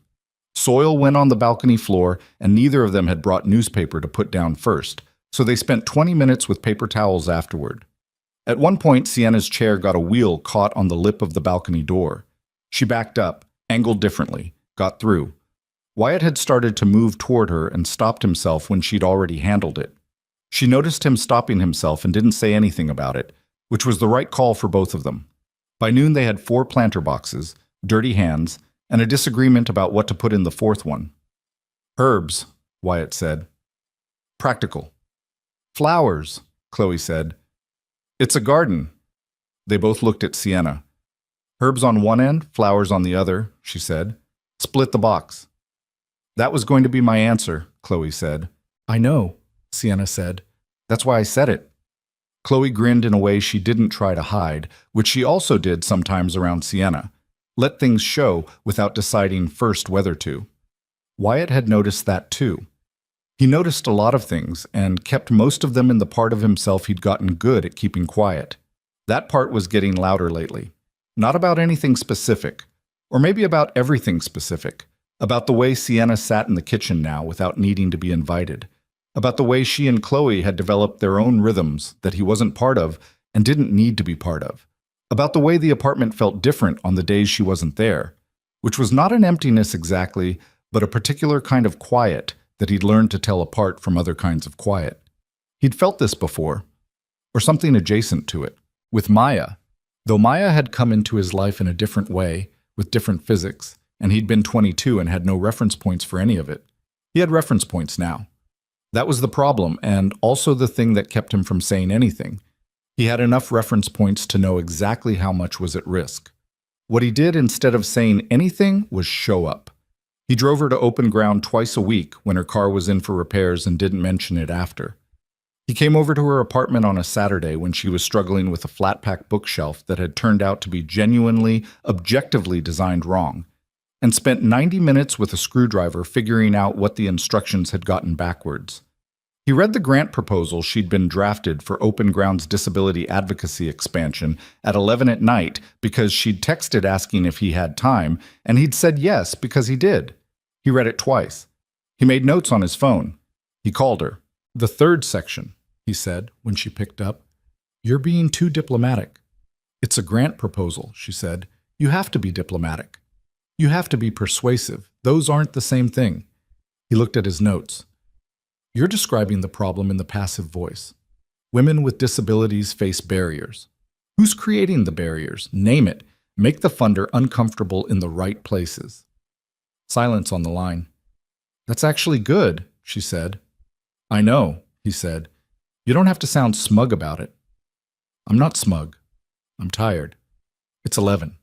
Soil went on the balcony floor, and neither of them had brought newspaper to put down first, so they spent 20 minutes with paper towels afterward. At one point, Sienna's chair got a wheel caught on the lip of the balcony door. She backed up, angled differently, got through. Wyatt had started to move toward her and stopped himself when she'd already handled it. She noticed him stopping himself and didn't say anything about it, which was the right call for both of them. By noon, they had 4 planter boxes, dirty hands, and a disagreement about what to put in the 4th one. "Herbs," Wyatt said. "Practical." "Flowers," Chloe said. "It's a garden." They both looked at Sienna. "Herbs on one end, flowers on the other," she said. "Split the box." "That was going to be my answer," Chloe said. "I know," Sienna said. "That's why I said it." Chloe grinned in a way she didn't try to hide, which she also did sometimes around Sienna. Let things show without deciding first whether to. Wyatt had noticed that too. He noticed a lot of things and kept most of them in the part of himself he'd gotten good at keeping quiet. That part was getting louder lately. Not about anything specific, or maybe about everything specific. About the way Sienna sat in the kitchen now without needing to be invited. About the way she and Chloe had developed their own rhythms that he wasn't part of and didn't need to be part of. About the way the apartment felt different on the days she wasn't there, which was not an emptiness exactly, but a particular kind of quiet that he'd learned to tell apart from other kinds of quiet. He'd felt this before, or something adjacent to it, with Maya. Though Maya had come into his life in a different way, with different physics, and he'd been 22 and had no reference points for any of it. He had reference points now. That was the problem, and also the thing that kept him from saying anything. He had enough reference points to know exactly how much was at risk. What he did instead of saying anything was show up. He drove her to open ground twice a week when her car was in for repairs and didn't mention it after. He came over to her apartment on a Saturday when she was struggling with a flat-pack bookshelf that had turned out to be genuinely, objectively designed wrong, and spent 90 minutes with a screwdriver figuring out what the instructions had gotten backwards. He read the grant proposal she'd been drafted for Open Ground's disability advocacy expansion at 11 at night because she'd texted asking if he had time, and he'd said yes because he did. He read it twice. He made notes on his phone. He called her. "The 3rd section," he said when she picked up. "You're being too diplomatic." "It's a grant proposal," she said. "You have to be diplomatic. You have to be persuasive. Those aren't the same thing." He looked at his notes. "You're describing the problem in the passive voice. Women with disabilities face barriers. Who's creating the barriers? Name it. Make the funder uncomfortable in the right places." Silence on the line. "That's actually good," she said. "I know," he said. "You don't have to sound smug about it." "I'm not smug. I'm tired. It's 11.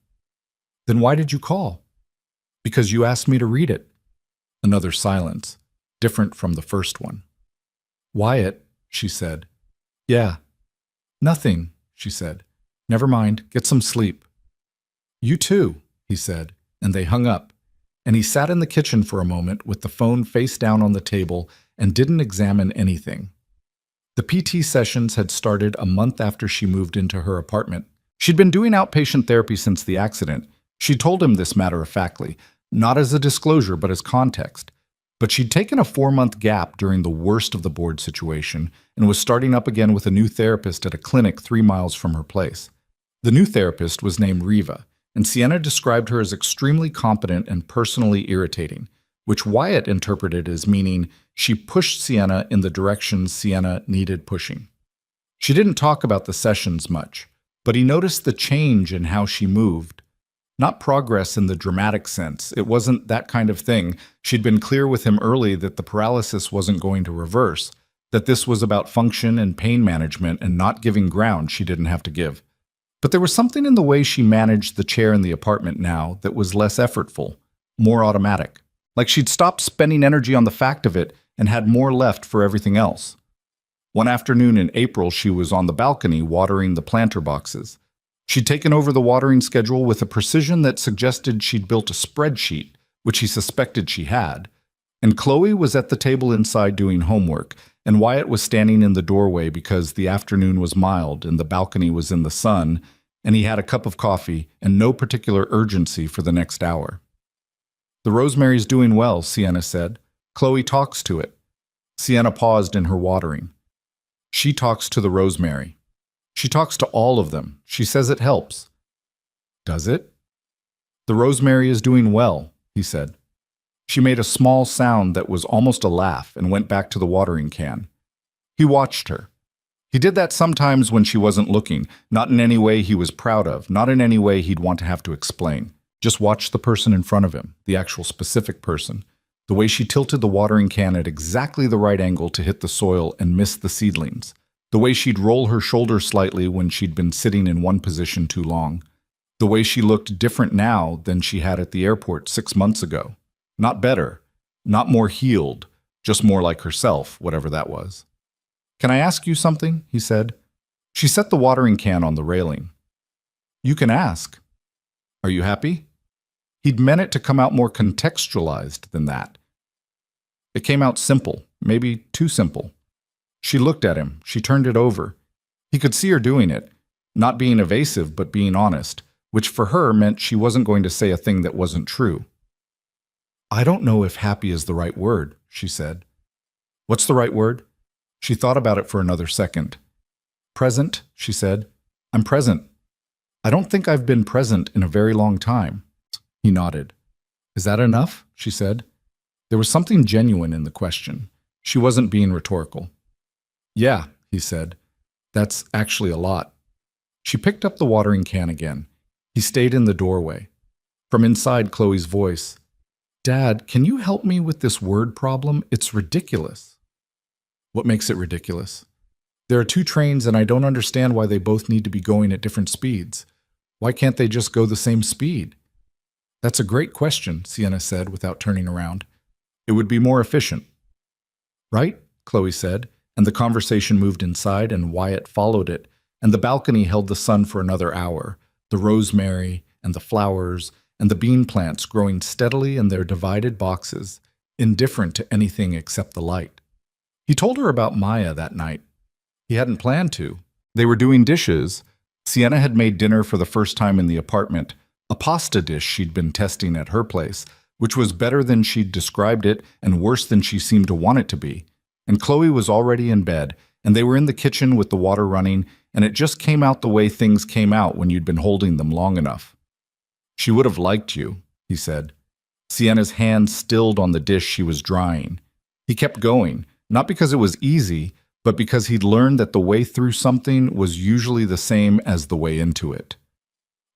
"Then why did you call?" "Because you asked me to read it." Another silence, different from the first one. "Wyatt," she said. "Yeah." "Nothing," she said. "Never mind. Get some sleep." "You too," he said, and they hung up, and he sat in the kitchen for a moment with the phone face down on the table and didn't examine anything. The PT sessions had started a month after she moved into her apartment. She'd been doing outpatient therapy since the accident. She told him this matter-of-factly, not as a disclosure but as context. But she'd taken a 4-month gap during the worst of the board situation and was starting up again with a new therapist at a clinic 3 miles from her place. The new therapist was named Riva, and Sienna described her as extremely competent and personally irritating, which Wyatt interpreted as meaning she pushed Sienna in the direction Sienna needed pushing. She didn't talk about the sessions much, but he noticed the change in how she moved. Not progress in the dramatic sense. It wasn't that kind of thing. She'd been clear with him early that the paralysis wasn't going to reverse, that this was about function and pain management and not giving ground she didn't have to give. But there was something in the way she managed the chair in the apartment now that was less effortful, more automatic. Like she'd stopped spending energy on the fact of it and had more left for everything else. One afternoon in April, she was on the balcony watering the planter boxes. She'd taken over the watering schedule with a precision that suggested she'd built a spreadsheet, which he suspected she had. And Chloe was at the table inside doing homework, and Wyatt was standing in the doorway because the afternoon was mild and the balcony was in the sun, and he had a cup of coffee and no particular urgency for the next hour. "The rosemary's doing well," Sienna said. "Chloe talks to it." Sienna paused in her watering. "She talks to the rosemary. She talks to all of them. She says it helps." "Does it?" "The rosemary is doing well," he said. She made a small sound that was almost a laugh and went back to the watering can. He watched her. He did that sometimes when she wasn't looking, not in any way he was proud of, not in any way he'd want to have to explain. Just watch the person in front of him, the actual specific person. The way she tilted the watering can at exactly the right angle to hit the soil and miss the seedlings. The way she'd roll her shoulders slightly when she'd been sitting in one position too long. The way she looked different now than she had at the airport 6 months ago. Not better, not more healed, just more like herself, whatever that was. "Can I ask you something?" he said. She set the watering can on the railing. "You can ask." "Are you happy?" He'd meant it to come out more contextualized than that. It came out simple, maybe too simple. She looked at him. She turned it over. He could see her doing it, not being evasive but being honest, which for her meant she wasn't going to say a thing that wasn't true. "I don't know if happy is the right word," she said. "What's the right word?" She thought about it for another second. "Present," she said. "I'm present. I don't think I've been present in a very long time." He nodded. "Is that enough?" she said. There was something genuine in the question. She wasn't being rhetorical. "Yeah," he said. "That's actually a lot." She picked up the watering can again. He stayed in the doorway. From inside Chloe's voice, "Dad, can you help me with this word problem? It's ridiculous." "What makes it ridiculous?" "There are 2 trains and I don't understand why they both need to be going at different speeds. Why can't they just go the same speed?" "That's a great question," Sienna said without turning around. "It would be more efficient." "Right?" Chloe said, and the conversation moved inside and Wyatt followed it, and the balcony held the sun for another hour, the rosemary and the flowers and the bean plants growing steadily in their divided boxes, indifferent to anything except the light. He told her about Maya that night. He hadn't planned to. They were doing dishes. Sienna had made dinner for the first time in the apartment, a pasta dish she'd been testing at her place, which was better than she'd described it and worse than she seemed to want it to be. And Chloe was already in bed, and they were in the kitchen with the water running, and it just came out the way things came out when you'd been holding them long enough. "She would have liked you," he said. Sienna's hand stilled on the dish she was drying. He kept going, not because it was easy, but because he'd learned that the way through something was usually the same as the way into it.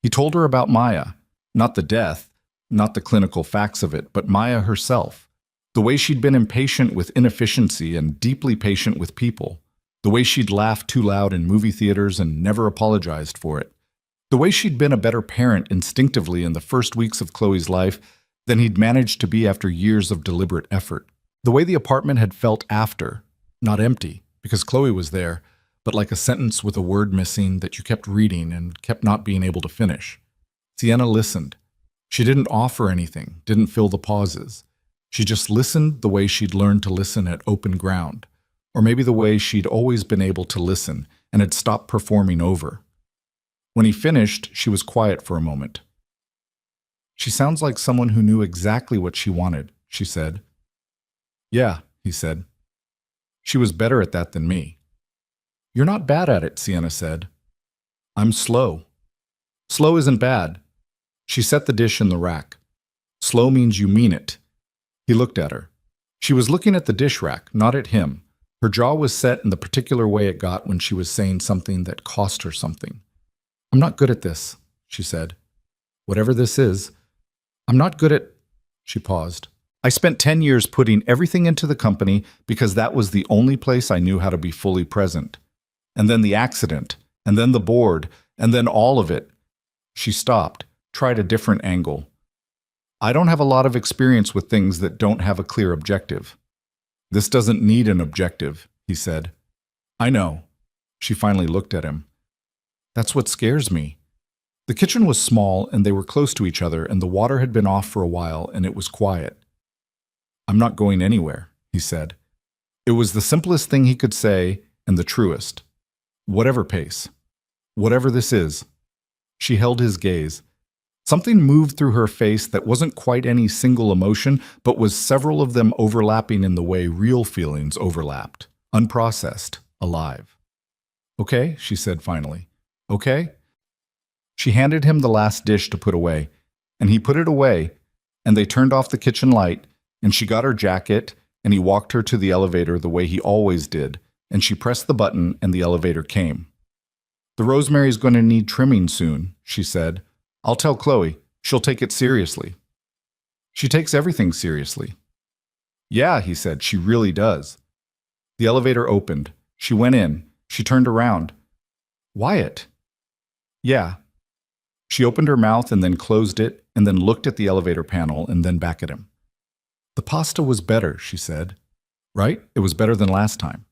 He told her about Maya, not the death, not the clinical facts of it, but Maya herself. The way she'd been impatient with inefficiency and deeply patient with people. The way she'd laughed too loud in movie theaters and never apologized for it. The way she'd been a better parent instinctively in the first weeks of Chloe's life than he'd managed to be after years of deliberate effort. The way the apartment had felt after, not empty, because Chloe was there, but like a sentence with a word missing that you kept reading and kept not being able to finish. Sienna listened. She didn't offer anything, didn't fill the pauses. She just listened the way she'd learned to listen at open ground, or maybe the way she'd always been able to listen and had stopped performing over. When he finished, she was quiet for a moment. "She sounds like someone who knew exactly what she wanted," she said. "Yeah," he said. "She was better at that than me." "You're not bad at it," Sienna said. "I'm slow." Slow isn't bad. She set the dish in the rack. Slow means you mean it. He looked at her. She was looking at the dish rack, not at him. Her jaw was set in the particular way it got when she was saying something that cost her something. I'm not good at this, she said. Whatever this is, I'm not good at... She paused. I spent 10 years putting everything into the company because that was the only place I knew how to be fully present. And then the accident, and then the board, and then all of it. She stopped, tried a different angle. I don't have a lot of experience with things that don't have a clear objective. This doesn't need an objective, he said. I know. She finally looked at him. That's what scares me. The kitchen was small and they were close to each other and the water had been off for a while and it was quiet. I'm not going anywhere, he said. It was the simplest thing he could say and the truest. Whatever pace. Whatever this is. She held his gaze. Something moved through her face that wasn't quite any single emotion, but was several of them overlapping in the way real feelings overlapped, unprocessed, alive. Okay, she said finally. Okay? She handed him the last dish to put away, and he put it away, and they turned off the kitchen light, and she got her jacket, and he walked her to the elevator the way he always did, and she pressed the button and the elevator came. The rosemary's going to need trimming soon, she said. I'll tell Chloe. She'll take it seriously. She takes everything seriously. Yeah, he said, she really does. The elevator opened. She went in. She turned around. Wyatt. Yeah. She opened her mouth and then closed it and then looked at the elevator panel and then back at him. The pasta was better, she said. Right? It was better than last time.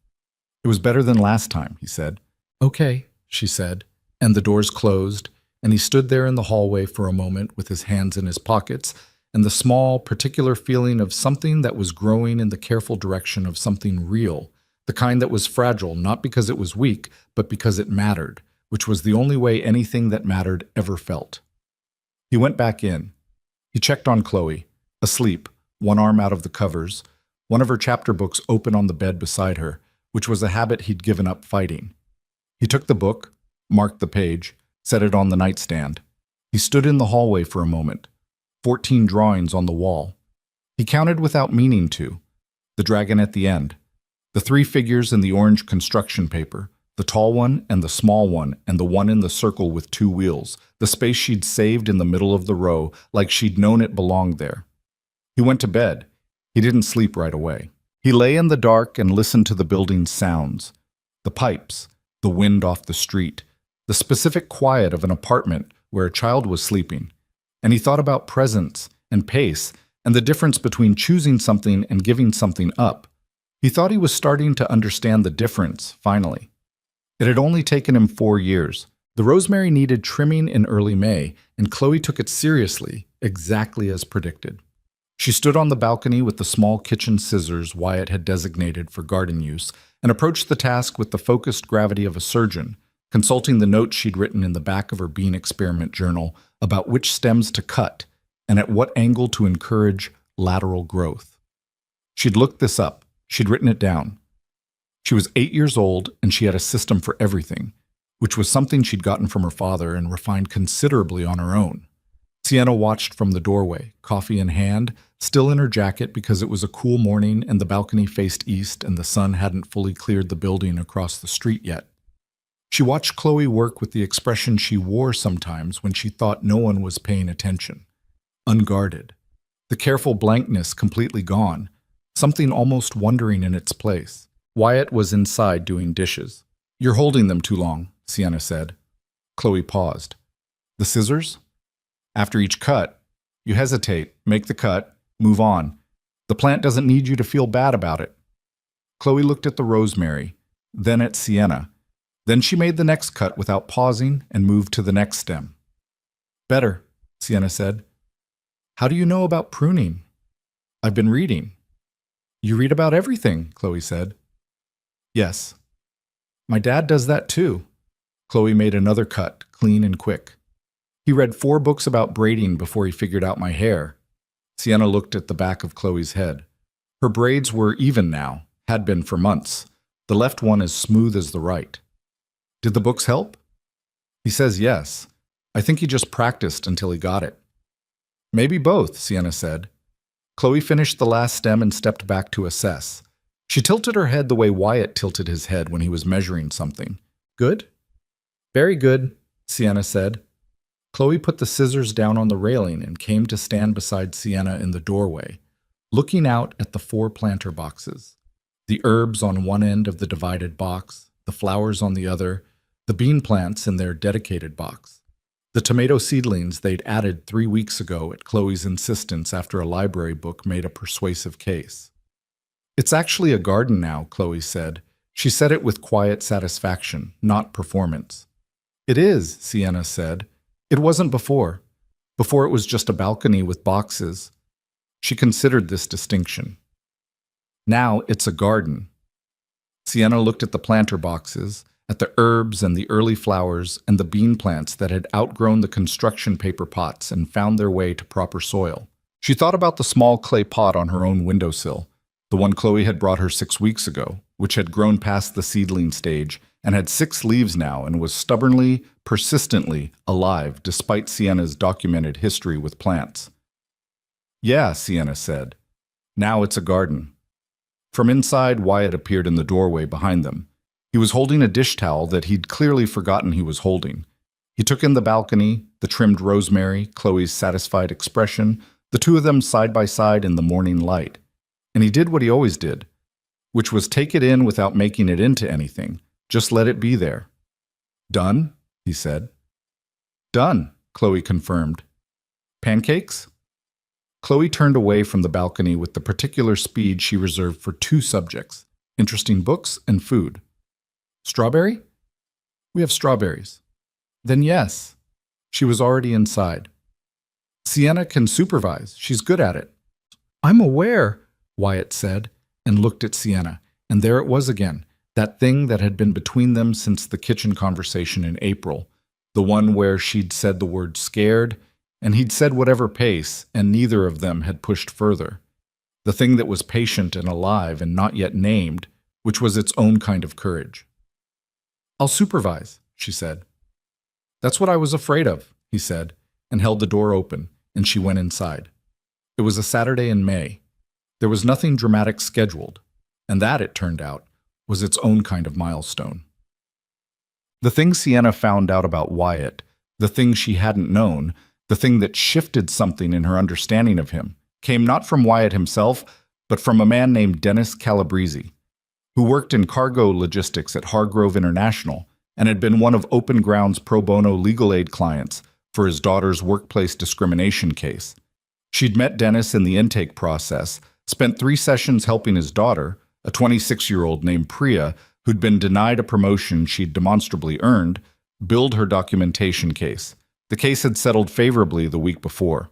It was better than last time, he said. Okay, she said, and the doors closed, and he stood there in the hallway for a moment with his hands in his pockets and the small, particular feeling of something that was growing in the careful direction of something real, the kind that was fragile not because it was weak, but because it mattered, which was the only way anything that mattered ever felt. He went back in. He checked on Chloe, asleep, one arm out of the covers, one of her chapter books open on the bed beside her, which was a habit he'd given up fighting. He took the book, marked the page, set it on the nightstand. He stood in the hallway for a moment. 14 drawings on the wall. He counted without meaning to. The dragon at the end. The 3 figures in the orange construction paper. The tall one and the small one and the one in the circle with 2 wheels. The space she'd saved in the middle of the row, like she'd known it belonged there. He went to bed. He didn't sleep right away. He lay in the dark and listened to the building's sounds. The pipes. The wind off the street. The specific quiet of an apartment where a child was sleeping, and he thought about presence and pace and the difference between choosing something and giving something up. He thought he was starting to understand the difference, finally. It had only taken him 4 years. The rosemary needed trimming in early May, and Chloe took it seriously, exactly as predicted. She stood on the balcony with the small kitchen scissors Wyatt had designated for garden use and approached the task with the focused gravity of a surgeon, consulting the notes she'd written in the back of her bean experiment journal about which stems to cut and at what angle to encourage lateral growth. She'd looked this up. She'd written it down. She was 8 years old and she had a system for everything, which was something she'd gotten from her father and refined considerably on her own. Sienna watched from the doorway, coffee in hand, still in her jacket because it was a cool morning and the balcony faced east and the sun hadn't fully cleared the building across the street yet. She watched Chloe work with the expression she wore sometimes when she thought no one was paying attention. Unguarded. The careful blankness completely gone. Something almost wondering in its place. Wyatt was inside doing dishes. You're holding them too long, Sienna said. Chloe paused. The scissors? After each cut, you hesitate, make the cut, move on. The plant doesn't need you to feel bad about it. Chloe looked at the rosemary, then at Sienna. Then she made the next cut without pausing and moved to the next stem. Better, Sienna said. How do you know about pruning? I've been reading. You read about everything, Chloe said. Yes. My dad does that too. Chloe made another cut, clean and quick. He read 4 books about braiding before he figured out my hair. Sienna looked at the back of Chloe's head. Her braids were even now, had been for months. The left one as smooth as the right. Did the books help? He says yes. I think he just practiced until he got it. Maybe both, Sienna said. Chloe finished the last stem and stepped back to assess. She tilted her head the way Wyatt tilted his head when he was measuring something. Good? Very good, Sienna said. Chloe put the scissors down on the railing and came to stand beside Sienna in the doorway, looking out at the 4 planter boxes. The herbs on one end of the divided box, the flowers on the other, the bean plants in their dedicated box. The tomato seedlings they'd added 3 weeks ago at Chloe's insistence after a library book made a persuasive case. It's actually a garden now, Chloe said. She said it with quiet satisfaction, not performance. It is, Sienna said. It wasn't before. Before it was just a balcony with boxes. She considered this distinction. Now it's a garden. Sienna looked at the planter boxes, at the herbs and the early flowers and the bean plants that had outgrown the construction paper pots and found their way to proper soil. She thought about the small clay pot on her own windowsill, the one Chloe had brought her 6 weeks ago, which had grown past the seedling stage and had 6 leaves now and was stubbornly, persistently alive despite Sienna's documented history with plants. Yeah, Sienna said. Now it's a garden. From inside, Wyatt appeared in the doorway behind them. He was holding a dish towel that he'd clearly forgotten he was holding. He took in the balcony, the trimmed rosemary, Chloe's satisfied expression, the two of them side by side in the morning light. And he did what he always did, which was take it in without making it into anything. Just let it be there. Done? He said. Done, Chloe confirmed. Pancakes? Chloe turned away from the balcony with the particular speed she reserved for 2 subjects, interesting books and food. Strawberry? We have strawberries. Then yes. She was already inside. Sienna can supervise. She's good at it. I'm aware, Wyatt said, and looked at Sienna, and there it was again, that thing that had been between them since the kitchen conversation in April, the one where she'd said the word scared, and he'd said whatever pace, and neither of them had pushed further. The thing that was patient and alive and not yet named, which was its own kind of courage. I'll supervise, she said. That's what I was afraid of, he said, and held the door open, and she went inside. It was a Saturday in May. There was nothing dramatic scheduled, and that, it turned out, was its own kind of milestone. The thing Sienna found out about Wyatt, the thing she hadn't known, the thing that shifted something in her understanding of him, came not from Wyatt himself, but from a man named Dennis Calabrese, who worked in cargo logistics at Hargrove International and had been one of Open Ground's pro bono legal aid clients for his daughter's workplace discrimination case. She'd met Dennis in the intake process, spent 3 sessions helping his daughter, a 26-year-old named Priya, who'd been denied a promotion she'd demonstrably earned, build her documentation case. The case had settled favorably the week before.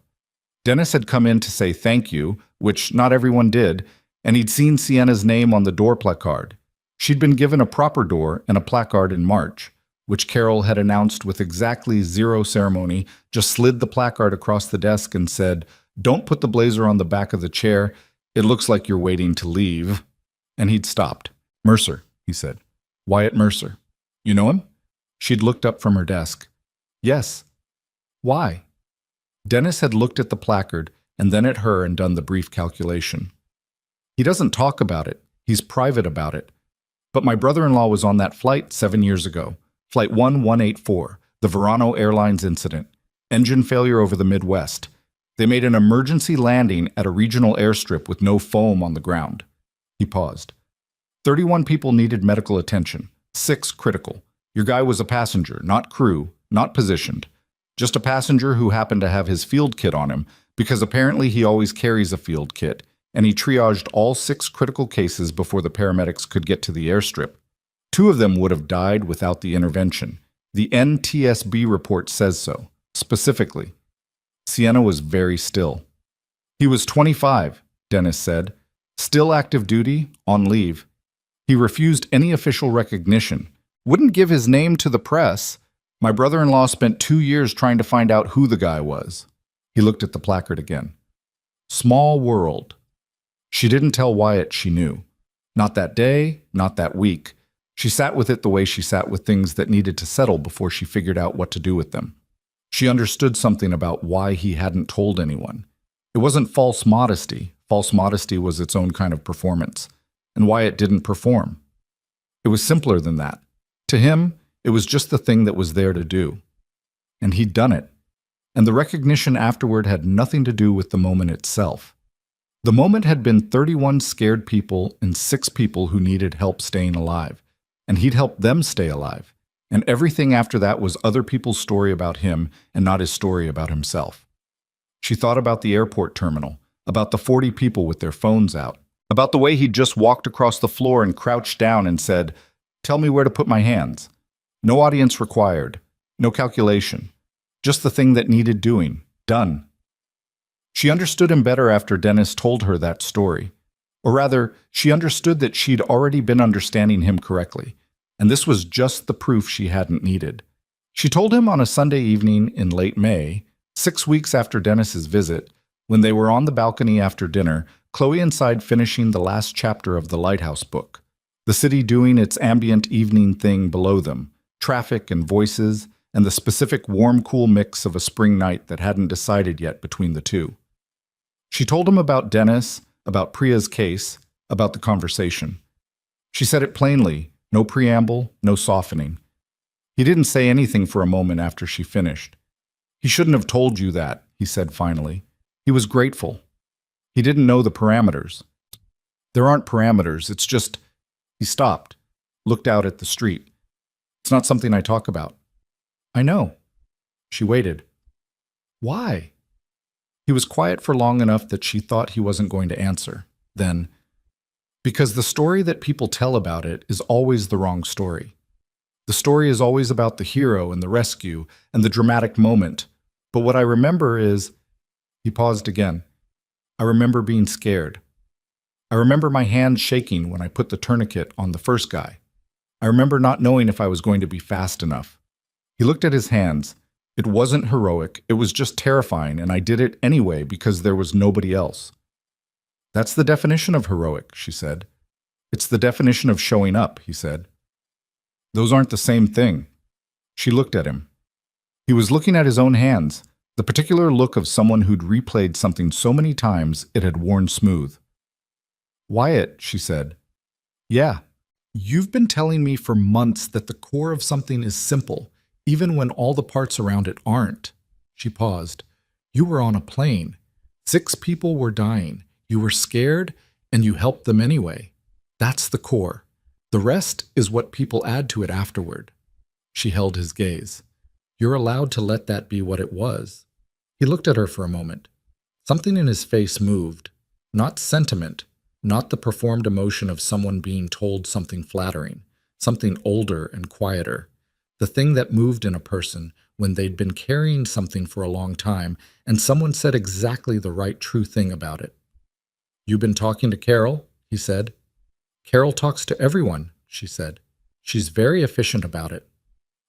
Dennis had come in to say thank you, which not everyone did, and he'd seen Sienna's name on the door placard. She'd been given a proper door and a placard in March, which Carol had announced with exactly 0 ceremony, just slid the placard across the desk and said, "Don't put the blazer on the back of the chair. It looks like you're waiting to leave." And he'd stopped. "Mercer," he said. "Wyatt Mercer. You know him?" She'd looked up from her desk. "Yes." "Why?" Dennis had looked at the placard and then at her and done the brief calculation. "He doesn't talk about it. He's private about it. But my brother-in-law was on that flight 7 years ago. Flight 1184, the Verano Airlines incident. Engine failure over the Midwest. They made an emergency landing at a regional airstrip with no foam on the ground." He paused. 31 people needed medical attention. 6 critical. Your guy was a passenger, not crew, not positioned. Just a passenger who happened to have his field kit on him, because apparently he always carries a field kit, and he triaged all 6 critical cases before the paramedics could get to the airstrip. 2 of them would have died without the intervention. The NTSB report says so, specifically. Sienna was very still. "He was 25, Dennis said. Still active duty, on leave. He refused any official recognition. Wouldn't give his name to the press. My brother-in-law spent 2 years trying to find out who the guy was." He looked at the placard again. "Small world." She didn't tell Wyatt she knew. Not that day, not that week. She sat with it the way she sat with things that needed to settle before she figured out what to do with them. She understood something about why he hadn't told anyone. It wasn't false modesty. False modesty was its own kind of performance, and why it didn't perform. It was simpler than that. To him, it was just the thing that was there to do. And he'd done it. And the recognition afterward had nothing to do with the moment itself. The moment had been 31 scared people and 6 people who needed help staying alive, and he'd helped them stay alive. And everything after that was other people's story about him and not his story about himself. She thought about the airport terminal, about the 40 people with their phones out, about the way he'd just walked across the floor and crouched down and said, "Tell me where to put my hands." No audience required, no calculation, just the thing that needed doing, done. She understood him better after Dennis told her that story. Or rather, she understood that she'd already been understanding him correctly, and this was just the proof she hadn't needed. She told him on a Sunday evening in late May, 6 weeks after Dennis's visit, when they were on the balcony after dinner, Chloe inside finishing the last chapter of the Lighthouse book, the city doing its ambient evening thing below them, traffic and voices, and the specific warm-cool mix of a spring night that hadn't decided yet between the two. She told him about Dennis, about Priya's case, about the conversation. She said it plainly, no preamble, no softening. He didn't say anything for a moment after she finished. "He shouldn't have told you that," he said finally. He was grateful. He didn't know the parameters. "There aren't parameters, it's just..." He stopped, looked out at the street. "It's not something I talk about." "I know." She waited. "Why?" He was quiet for long enough that she thought he wasn't going to answer. Then, "Because the story that people tell about it is always the wrong story. The story is always about the hero and the rescue and the dramatic moment. But what I remember is..." He paused again. "I remember being scared. I remember my hand shaking when I put the tourniquet on the first guy. I remember not knowing if I was going to be fast enough." He looked at his hands. "It wasn't heroic, it was just terrifying, and I did it anyway because there was nobody else." "That's the definition of heroic," she said. "It's the definition of showing up," he said. "Those aren't the same thing." She looked at him. He was looking at his own hands, the particular look of someone who'd replayed something so many times it had worn smooth. "Wyatt," she said. "Yeah, you've been telling me for months that the core of something is simple, even when all the parts around it aren't." She paused. "You were on a plane. 6 people were dying. You were scared, and you helped them anyway. That's the core. The rest is what people add to it afterward." She held his gaze. "You're allowed to let that be what it was." He looked at her for a moment. Something in his face moved. Not sentiment, not the performed emotion of someone being told something flattering, something older and quieter. The thing that moved in a person when they'd been carrying something for a long time and someone said exactly the right true thing about it. "You've been talking to Carol?" he said. "Carol talks to everyone," she said. "She's very efficient about it."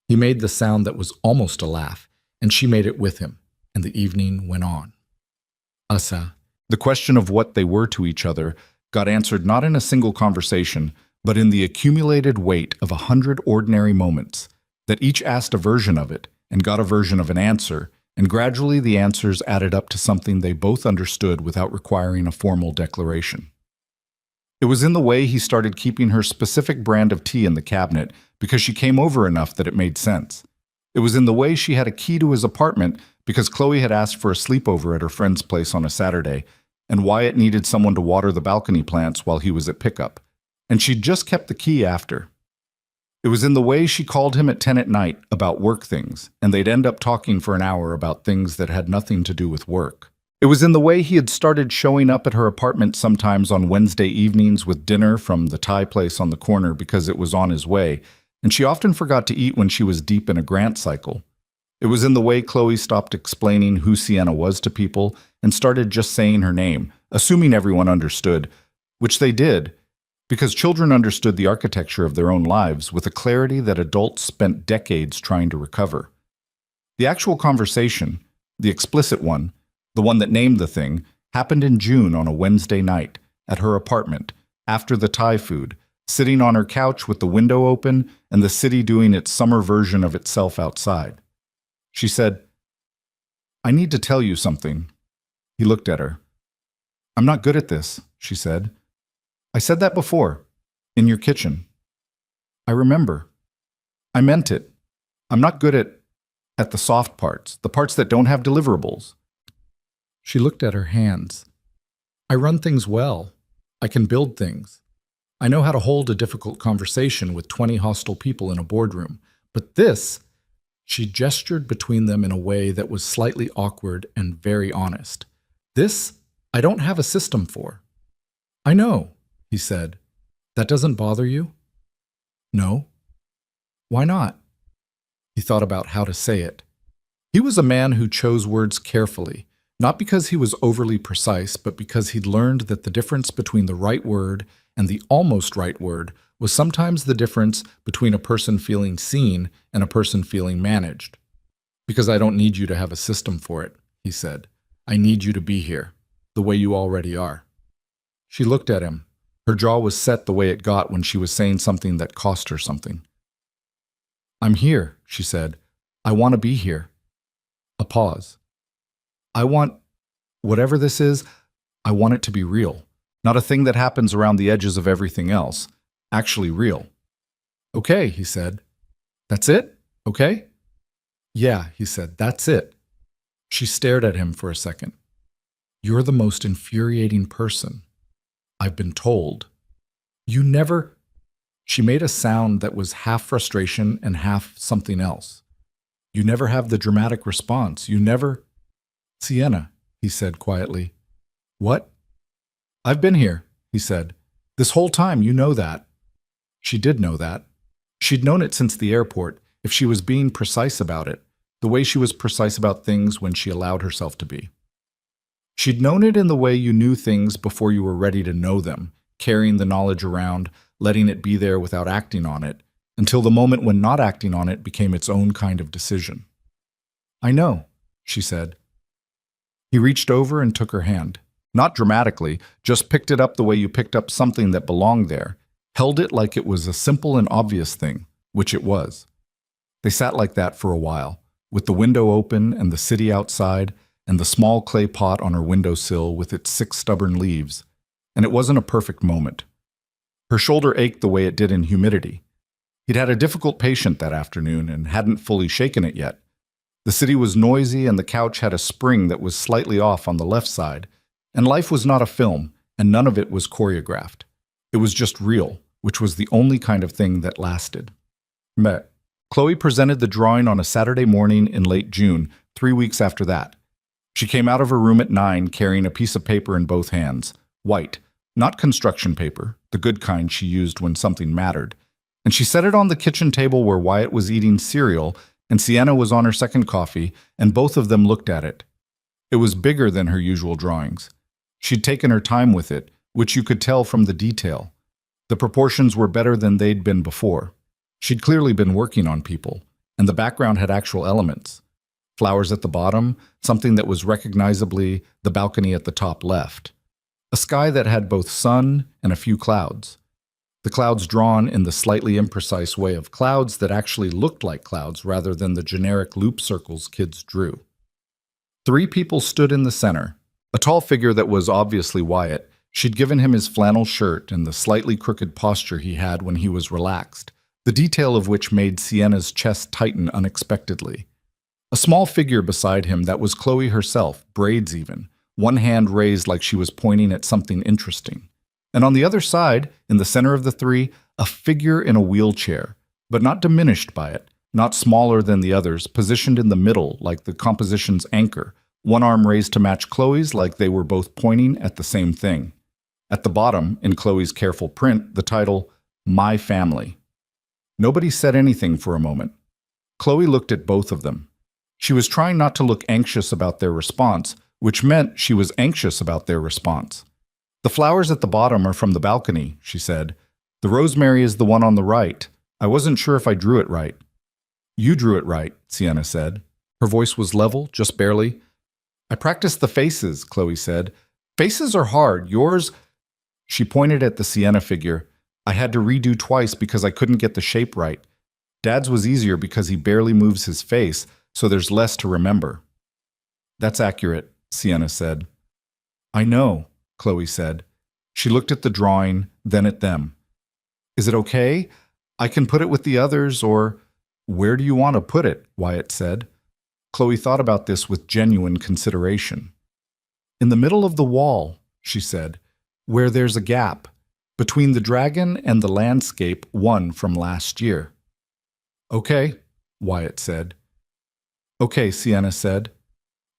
He made the sound that was almost a laugh, and she made it with him, and the evening went on. Asa. The question of what they were to each other got answered not in a single conversation, but in the accumulated weight of 100 ordinary moments, that each asked a version of it and got a version of an answer, and gradually the answers added up to something they both understood without requiring a formal declaration. It was in the way he started keeping her specific brand of tea in the cabinet because she came over enough that it made sense. It was in the way she had a key to his apartment because Chloe had asked for a sleepover at her friend's place on a Saturday, and Wyatt needed someone to water the balcony plants while he was at pickup, and she'd just kept the key after. It was in the way she called him at 10 at night about work things, and they'd end up talking for an hour about things that had nothing to do with work. It was in the way he had started showing up at her apartment sometimes on Wednesday evenings with dinner from the Thai place on the corner because it was on his way, and she often forgot to eat when she was deep in a grant cycle. It was in the way Chloe stopped explaining who Sienna was to people and started just saying her name, assuming everyone understood, which they did, because children understood the architecture of their own lives with a clarity that adults spent decades trying to recover. The actual conversation, the explicit one, the one that named the thing, happened in June on a Wednesday night at her apartment, after the Thai food, sitting on her couch with the window open and the city doing its summer version of itself outside. She said, I need to tell you something. He looked at her. I'm not good at this, she said. I said that before, in your kitchen. I remember. I meant it. I'm not good at the soft parts, the parts that don't have deliverables. She looked at her hands. I run things well. I can build things. I know how to hold a difficult conversation with 20 hostile people in a boardroom. But this, she gestured between them in a way that was slightly awkward and very honest. This, I don't have a system for. I know, he said. That doesn't bother you? No. Why not? He thought about how to say it. He was a man who chose words carefully, not because he was overly precise, but because he'd learned that the difference between the right word and the almost right word was sometimes the difference between a person feeling seen and a person feeling managed. Because I don't need you to have a system for it, he said. I need you to be here, the way you already are. She looked at him. Her jaw was set the way it got when she was saying something that cost her something. I'm here, she said. I want to be here. A pause. I want, whatever this is, I want it to be real. Not a thing that happens around the edges of everything else. Actually real. Okay, he said. That's it? Okay? Yeah, he said, that's it. She stared at him for a second. You're the most infuriating person. I've been told. You never... She made a sound that was half frustration and half something else. You never have the dramatic response. You never... Sienna, he said quietly. What? I've been here, he said. This whole time, you know that. She did know that. She'd known it since the airport, if she was being precise about it, the way she was precise about things when she allowed herself to be. She'd known it in the way you knew things before you were ready to know them, carrying the knowledge around, letting it be there without acting on it, until the moment when not acting on it became its own kind of decision. I know, she said. He reached over and took her hand. Not dramatically, just picked it up the way you picked up something that belonged there, held it like it was a simple and obvious thing, which it was. They sat like that for a while, with the window open and the city outside, and the small clay pot on her windowsill with its 6 stubborn leaves, and it wasn't a perfect moment. Her shoulder ached the way it did in humidity. He'd had a difficult patient that afternoon and hadn't fully shaken it yet. The city was noisy and the couch had a spring that was slightly off on the left side, and life was not a film, and none of it was choreographed. It was just real, which was the only kind of thing that lasted. Meh. Chloe presented the drawing on a Saturday morning in late June, 3 weeks after that. She came out of her room at 9 carrying a piece of paper in both hands, white, not construction paper, the good kind she used when something mattered, and she set it on the kitchen table where Wyatt was eating cereal and Sienna was on her second coffee, and both of them looked at it. It was bigger than her usual drawings. She'd taken her time with it, which you could tell from the detail. The proportions were better than they'd been before. She'd clearly been working on people, and the background had actual elements. Flowers at the bottom, something that was recognizably the balcony at the top left. A sky that had both sun and a few clouds. The clouds drawn in the slightly imprecise way of clouds that actually looked like clouds rather than the generic loop circles kids drew. 3 people stood in the center. A tall figure that was obviously Wyatt. She'd given him his flannel shirt and the slightly crooked posture he had when he was relaxed, the detail of which made Sienna's chest tighten unexpectedly. A small figure beside him that was Chloe herself, braids even, one hand raised like she was pointing at something interesting. And on the other side, in the center of the 3, a figure in a wheelchair, but not diminished by it, not smaller than the others, positioned in the middle like the composition's anchor, one arm raised to match Chloe's like they were both pointing at the same thing. At the bottom, in Chloe's careful print, the title, My Family. Nobody said anything for a moment. Chloe looked at both of them. She was trying not to look anxious about their response, which meant she was anxious about their response. The flowers at the bottom are from the balcony, she said. The rosemary is the one on the right. I wasn't sure if I drew it right. You drew it right, Sienna said. Her voice was level, just barely. I practiced the faces, Chloe said. Faces are hard. Yours... She pointed at the Sienna figure. I had to redo twice because I couldn't get the shape right. Dad's was easier because he barely moves his face, so there's less to remember. That's accurate, Sienna said. I know, Chloe said. She looked at the drawing, then at them. Is it okay? I can put it with the others, or where do you want to put it? Wyatt said. Chloe thought about this with genuine consideration. In the middle of the wall, she said, where there's a gap between the dragon and the landscape one from last year. Okay, Wyatt said. Okay, Sienna said.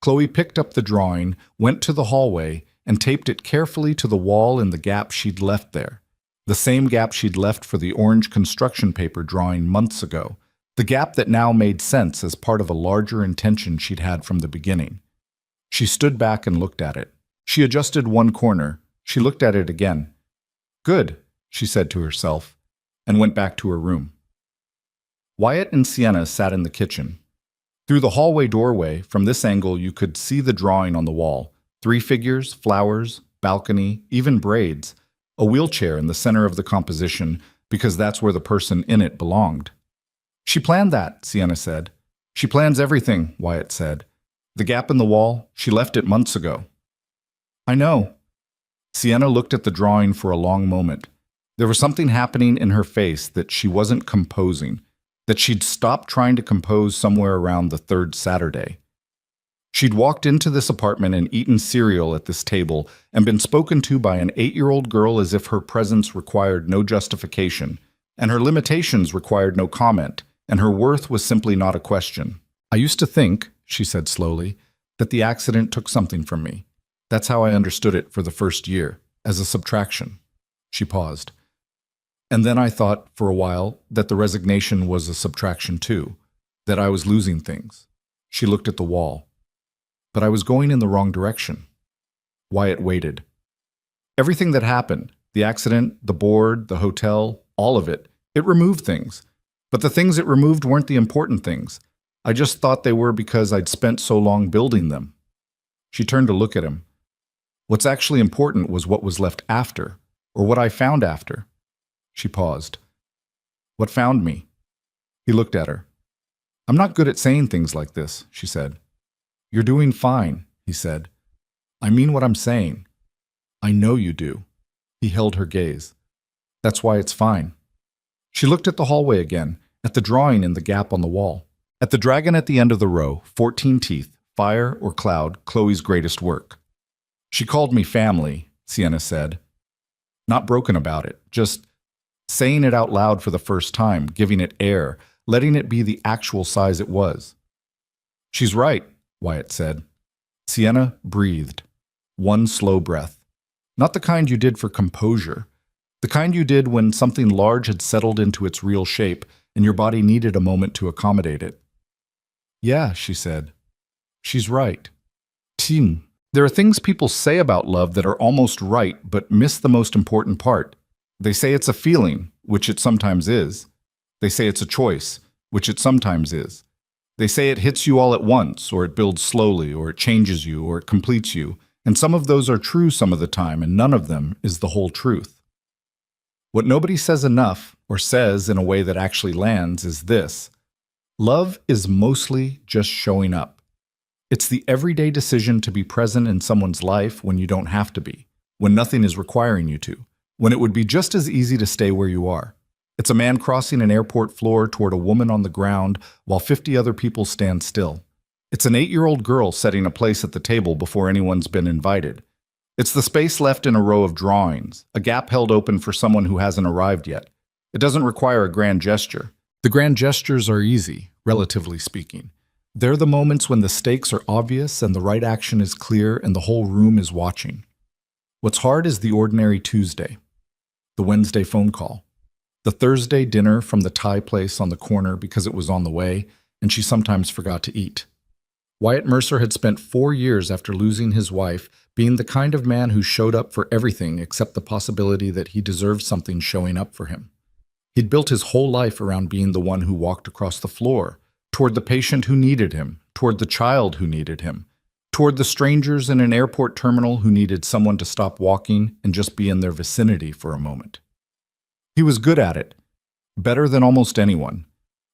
Chloe picked up the drawing, went to the hallway, and taped it carefully to the wall in the gap she'd left there. The same gap she'd left for the orange construction paper drawing months ago. The gap that now made sense as part of a larger intention she'd had from the beginning. She stood back and looked at it. She adjusted one corner. She looked at it again. Good, she said to herself, and went back to her room. Wyatt and Sienna sat in the kitchen. Through the hallway doorway, from this angle you could see the drawing on the wall. 3 figures, flowers, balcony, even braids. A wheelchair in the center of the composition because that's where the person in it belonged. She planned that, Sienna said. She plans everything, Wyatt said. The gap in the wall, she left it months ago. I know. Sienna looked at the drawing for a long moment. There was something happening in her face that she wasn't composing, that she'd stopped trying to compose somewhere around the 3rd Saturday. She'd walked into this apartment and eaten cereal at this table and been spoken to by an 8-year-old girl as if her presence required no justification, and her limitations required no comment, and her worth was simply not a question. I used to think, she said slowly, that the accident took something from me. That's how I understood it for the first year, as a subtraction. She paused. And then I thought, for a while, that the resignation was a subtraction too, that I was losing things. She looked at the wall. But I was going in the wrong direction. Wyatt waited. Everything that happened, the accident, the board, the hotel, all of it, it removed things. But the things it removed weren't the important things. I just thought they were because I'd spent so long building them. She turned to look at him. What's actually important was what was left after, or what I found after. She paused. What found me? He looked at her. I'm not good at saying things like this, she said. You're doing fine, he said. I mean what I'm saying. I know you do. He held her gaze. That's why it's fine. She looked at the hallway again, at the drawing in the gap on the wall. At the dragon at the end of the row, 14 teeth, fire or cloud, Chloe's greatest work. She called me family, Sienna said. Not broken about it, just saying it out loud for the first time, giving it air, letting it be the actual size it was. She's right, Wyatt said. Sienna breathed. One slow breath. Not the kind you did for composure. The kind you did when something large had settled into its real shape and your body needed a moment to accommodate it. Yeah, she said. She's right. Tim. There are things people say about love that are almost right but miss the most important part. They say it's a feeling, which it sometimes is. They say it's a choice, which it sometimes is. They say it hits you all at once, or it builds slowly, or it changes you, or it completes you. And some of those are true some of the time, and none of them is the whole truth. What nobody says enough, or says in a way that actually lands, is this. Love is mostly just showing up. It's the everyday decision to be present in someone's life when you don't have to be, when nothing is requiring you to, when it would be just as easy to stay where you are. It's a man crossing an airport floor toward a woman on the ground while 50 other people stand still. It's an 8-year-old girl setting a place at the table before anyone's been invited. It's the space left in a row of drawings, a gap held open for someone who hasn't arrived yet. It doesn't require a grand gesture. The grand gestures are easy, relatively speaking. They're the moments when the stakes are obvious and the right action is clear and the whole room is watching. What's hard is the ordinary Tuesday, the Wednesday phone call, the Thursday dinner from the Thai place on the corner because it was on the way and she sometimes forgot to eat. Wyatt Mercer had spent 4 years after losing his wife being the kind of man who showed up for everything except the possibility that he deserved something showing up for him. He'd built his whole life around being the one who walked across the floor, toward the patient who needed him, toward the child who needed him, toward the strangers in an airport terminal who needed someone to stop walking and just be in their vicinity for a moment. He was good at it, better than almost anyone.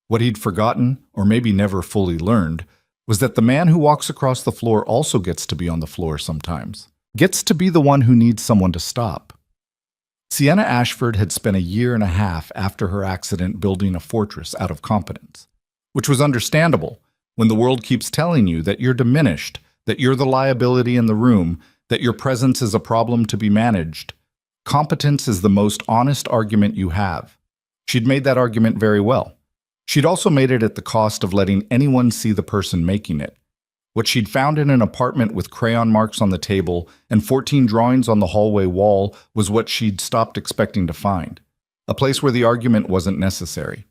What he'd forgotten, or maybe never fully learned, was that the man who walks across the floor also gets to be on the floor sometimes. Gets to be the one who needs someone to stop. Sienna Ashford had spent a year and a half after her accident building a fortress out of competence, which was understandable when the world keeps telling you that you're diminished, that you're the liability in the room, that your presence is a problem to be managed. Competence is the most honest argument you have. She'd made that argument very well. She'd also made it at the cost of letting anyone see the person making it. What she'd found in an apartment with crayon marks on the table and 14 drawings on the hallway wall was what she'd stopped expecting to find. A place where the argument wasn't necessary,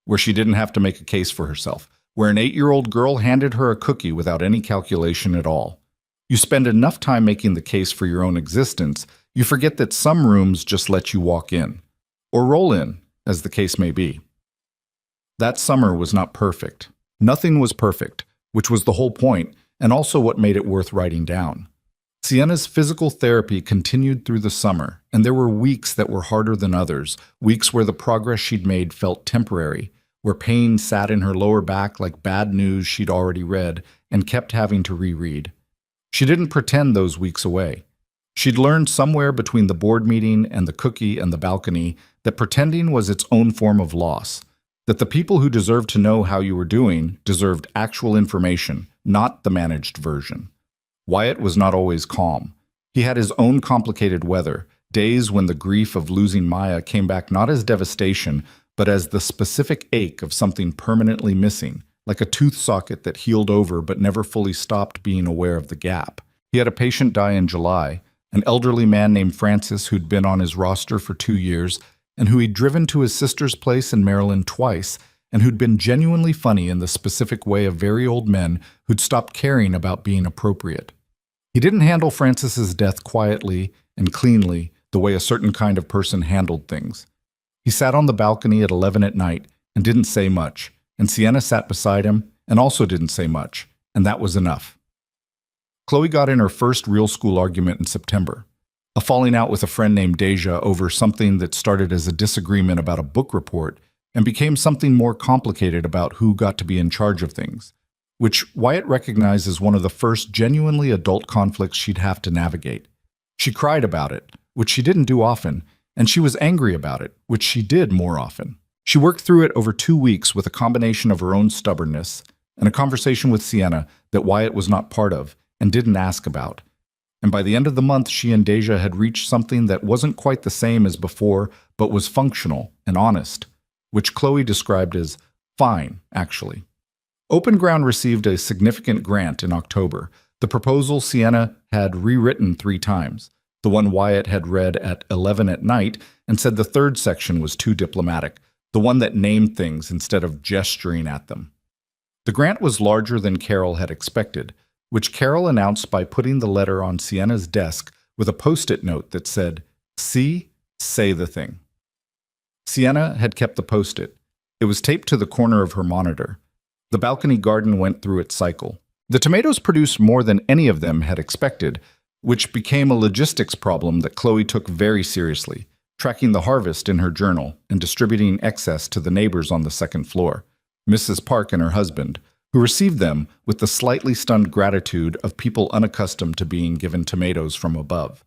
where she didn't have to make a case for herself, where an 8-year-old girl handed her a cookie without any calculation at all. You spend enough time making the case for your own existence, you forget that some rooms just let you walk in, or roll in, as the case may be. That summer was not perfect. Nothing was perfect, which was the whole point, and also what made it worth writing down. Sienna's physical therapy continued through the summer, and there were weeks that were harder than others, weeks where the progress she'd made felt temporary, where pain sat in her lower back like bad news she'd already read and kept having to reread. She didn't pretend those weeks away. She'd learned somewhere between the board meeting and the cookie and the balcony that pretending was its own form of loss, that the people who deserved to know how you were doing deserved actual information, not the managed version. Wyatt was not always calm. He had his own complicated weather, days when the grief of losing Maya came back not as devastation, but as the specific ache of something permanently missing, like a tooth socket that healed over but never fully stopped being aware of the gap. He had a patient die in July, an elderly man named Francis who'd been on his roster for 2 years, and who he'd driven to his sister's place in Maryland twice, and who'd been genuinely funny in the specific way of very old men who'd stopped caring about being appropriate. He didn't handle Francis's death quietly and cleanly the way a certain kind of person handled things. He sat on the balcony at 11 at night and didn't say much, and Sienna sat beside him and also didn't say much, and that was enough. Chloe got in her first real school argument in September. A falling out with a friend named Deja over something that started as a disagreement about a book report and became something more complicated about who got to be in charge of things, which Wyatt recognized as one of the first genuinely adult conflicts she'd have to navigate. She cried about it, which she didn't do often, and she was angry about it, which she did more often. She worked through it over 2 weeks with a combination of her own stubbornness and a conversation with Sienna that Wyatt was not part of and didn't ask about. And by the end of the month, she and Deja had reached something that wasn't quite the same as before, but was functional and honest, which Chloe described as fine, actually. Open Ground received a significant grant in October. The proposal Sienna had rewritten 3 times, the one Wyatt had read at 11 at night and said the third section was too diplomatic, the one that named things instead of gesturing at them. The grant was larger than Carol had expected, which Carol announced by putting the letter on Sienna's desk with a post-it note that said, "See, say the thing." Sienna had kept the post-it. It was taped to the corner of her monitor. The balcony garden went through its cycle. The tomatoes produced more than any of them had expected, which became a logistics problem that Chloe took very seriously, tracking the harvest in her journal and distributing excess to the neighbors on the second floor, Mrs. Park and her husband, who received them with the slightly stunned gratitude of people unaccustomed to being given tomatoes from above.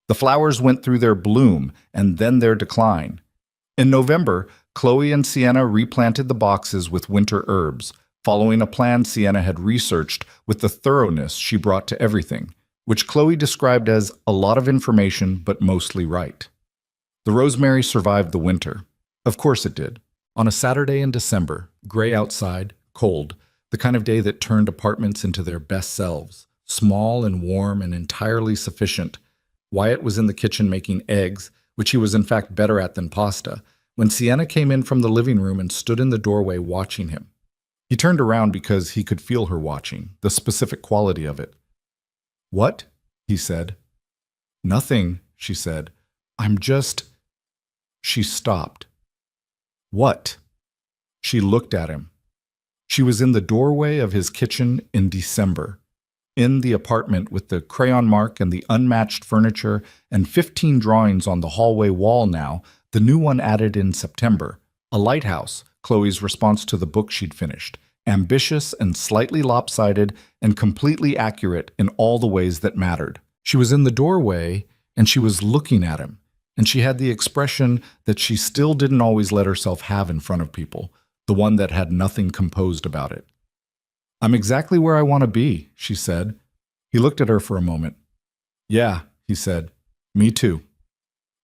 The flowers went through their bloom and then their decline. In November, Chloe and Sienna replanted the boxes with winter herbs, following a plan Sienna had researched with the thoroughness she brought to everything, which Chloe described as a lot of information but mostly right. The rosemary survived the winter. Of course it did. On a Saturday in December, gray outside, cold, the kind of day that turned apartments into their best selves, small and warm and entirely sufficient. Wyatt was in the kitchen making eggs, which he was in fact better at than pasta, when Sienna came in from the living room and stood in the doorway watching him. He turned around because he could feel her watching, the specific quality of it. "What?" he said. "Nothing," she said. "I'm just—" She stopped. "What?" She looked at him. She was in the doorway of his kitchen in December, in the apartment with the crayon mark and the unmatched furniture and 15 drawings on the hallway wall now, the new one added in September, a lighthouse, Chloe's response to the book she'd finished, ambitious and slightly lopsided and completely accurate in all the ways that mattered. She was in the doorway, and she was looking at him, and she had the expression that she still didn't always let herself have in front of people, the one that had nothing composed about it. "I'm exactly where I want to be," she said. He looked at her for a moment. "Yeah," he said. "Me too."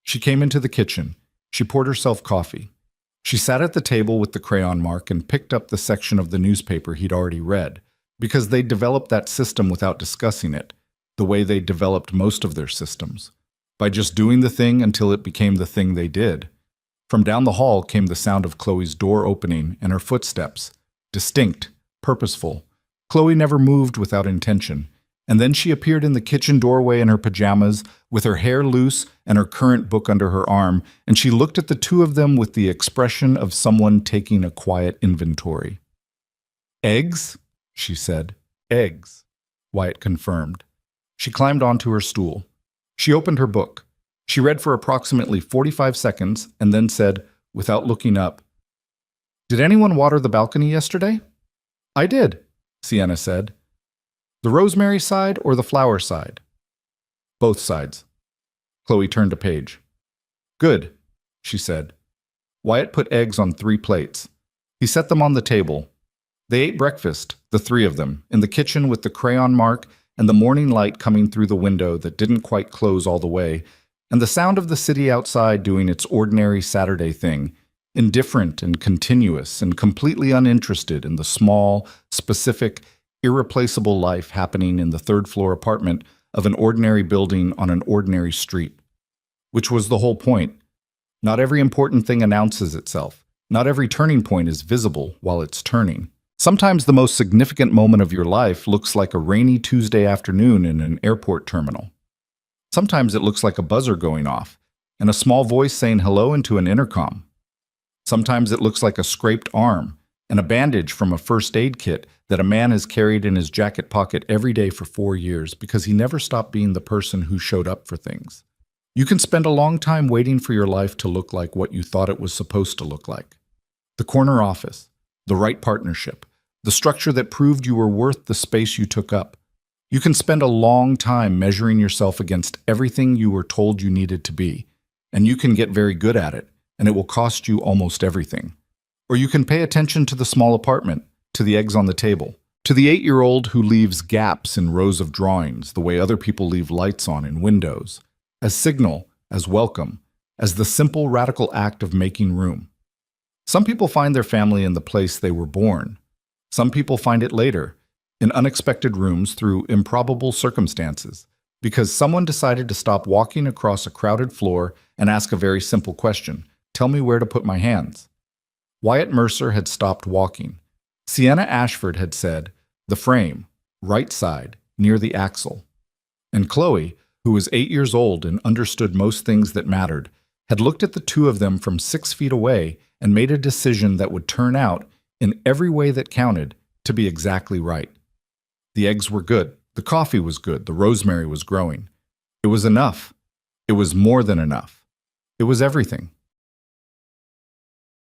She came into the kitchen. She poured herself coffee. She sat at the table with the crayon mark and picked up the section of the newspaper he'd already read, because they'd developed that system without discussing it, the way they developed most of their systems, by just doing the thing until it became the thing they did. From down the hall came the sound of Chloe's door opening and her footsteps, distinct, purposeful. Chloe never moved without intention, and then she appeared in the kitchen doorway in her pajamas, with her hair loose and her current book under her arm, and she looked at the two of them with the expression of someone taking a quiet inventory. "Eggs?" she said. "Eggs," Wyatt confirmed. She climbed onto her stool. She opened her book. She read for approximately 45 seconds and then said, without looking up, "Did anyone water the balcony yesterday?" "I did," Sienna said. "The rosemary side or the flower side?" "Both sides." Chloe turned a page. "Good," she said. Wyatt put eggs on 3 plates. He set them on the table. They ate breakfast, the 3 of them, in the kitchen with the crayon mark and the morning light coming through the window that didn't quite close all the way, and the sound of the city outside doing its ordinary Saturday thing, indifferent and continuous and completely uninterested in the small, specific, irreplaceable life happening in the 3rd-floor apartment of an ordinary building on an ordinary street. Which was the whole point. Not every important thing announces itself. Not every turning point is visible while it's turning. Sometimes the most significant moment of your life looks like a rainy Tuesday afternoon in an airport terminal. Sometimes it looks like a buzzer going off and a small voice saying hello into an intercom. Sometimes it looks like a scraped arm and a bandage from a first aid kit that a man has carried in his jacket pocket every day for 4 years because he never stopped being the person who showed up for things. You can spend a long time waiting for your life to look like what you thought it was supposed to look like. The corner office, the right partnership, the structure that proved you were worth the space you took up. You can spend a long time measuring yourself against everything you were told you needed to be, and you can get very good at it, and it will cost you almost everything. Or you can pay attention to the small apartment, to the eggs on the table, to the 8-year-old who leaves gaps in rows of drawings the way other people leave lights on in windows, as signal, as welcome, as the simple radical act of making room. Some people find their family in the place they were born. Some people find it later, in unexpected rooms through improbable circumstances, because someone decided to stop walking across a crowded floor and ask a very simple question: tell me where to put my hands. Wyatt Mercer had stopped walking. Sienna Ashford had said, the frame, right side, near the axle. And Chloe, who was 8 years old and understood most things that mattered, had looked at the two of them from 6 feet away and made a decision that would turn out, in every way that counted, to be exactly right. The eggs were good. The coffee was good. The rosemary was growing. It was enough. It was more than enough. It was everything.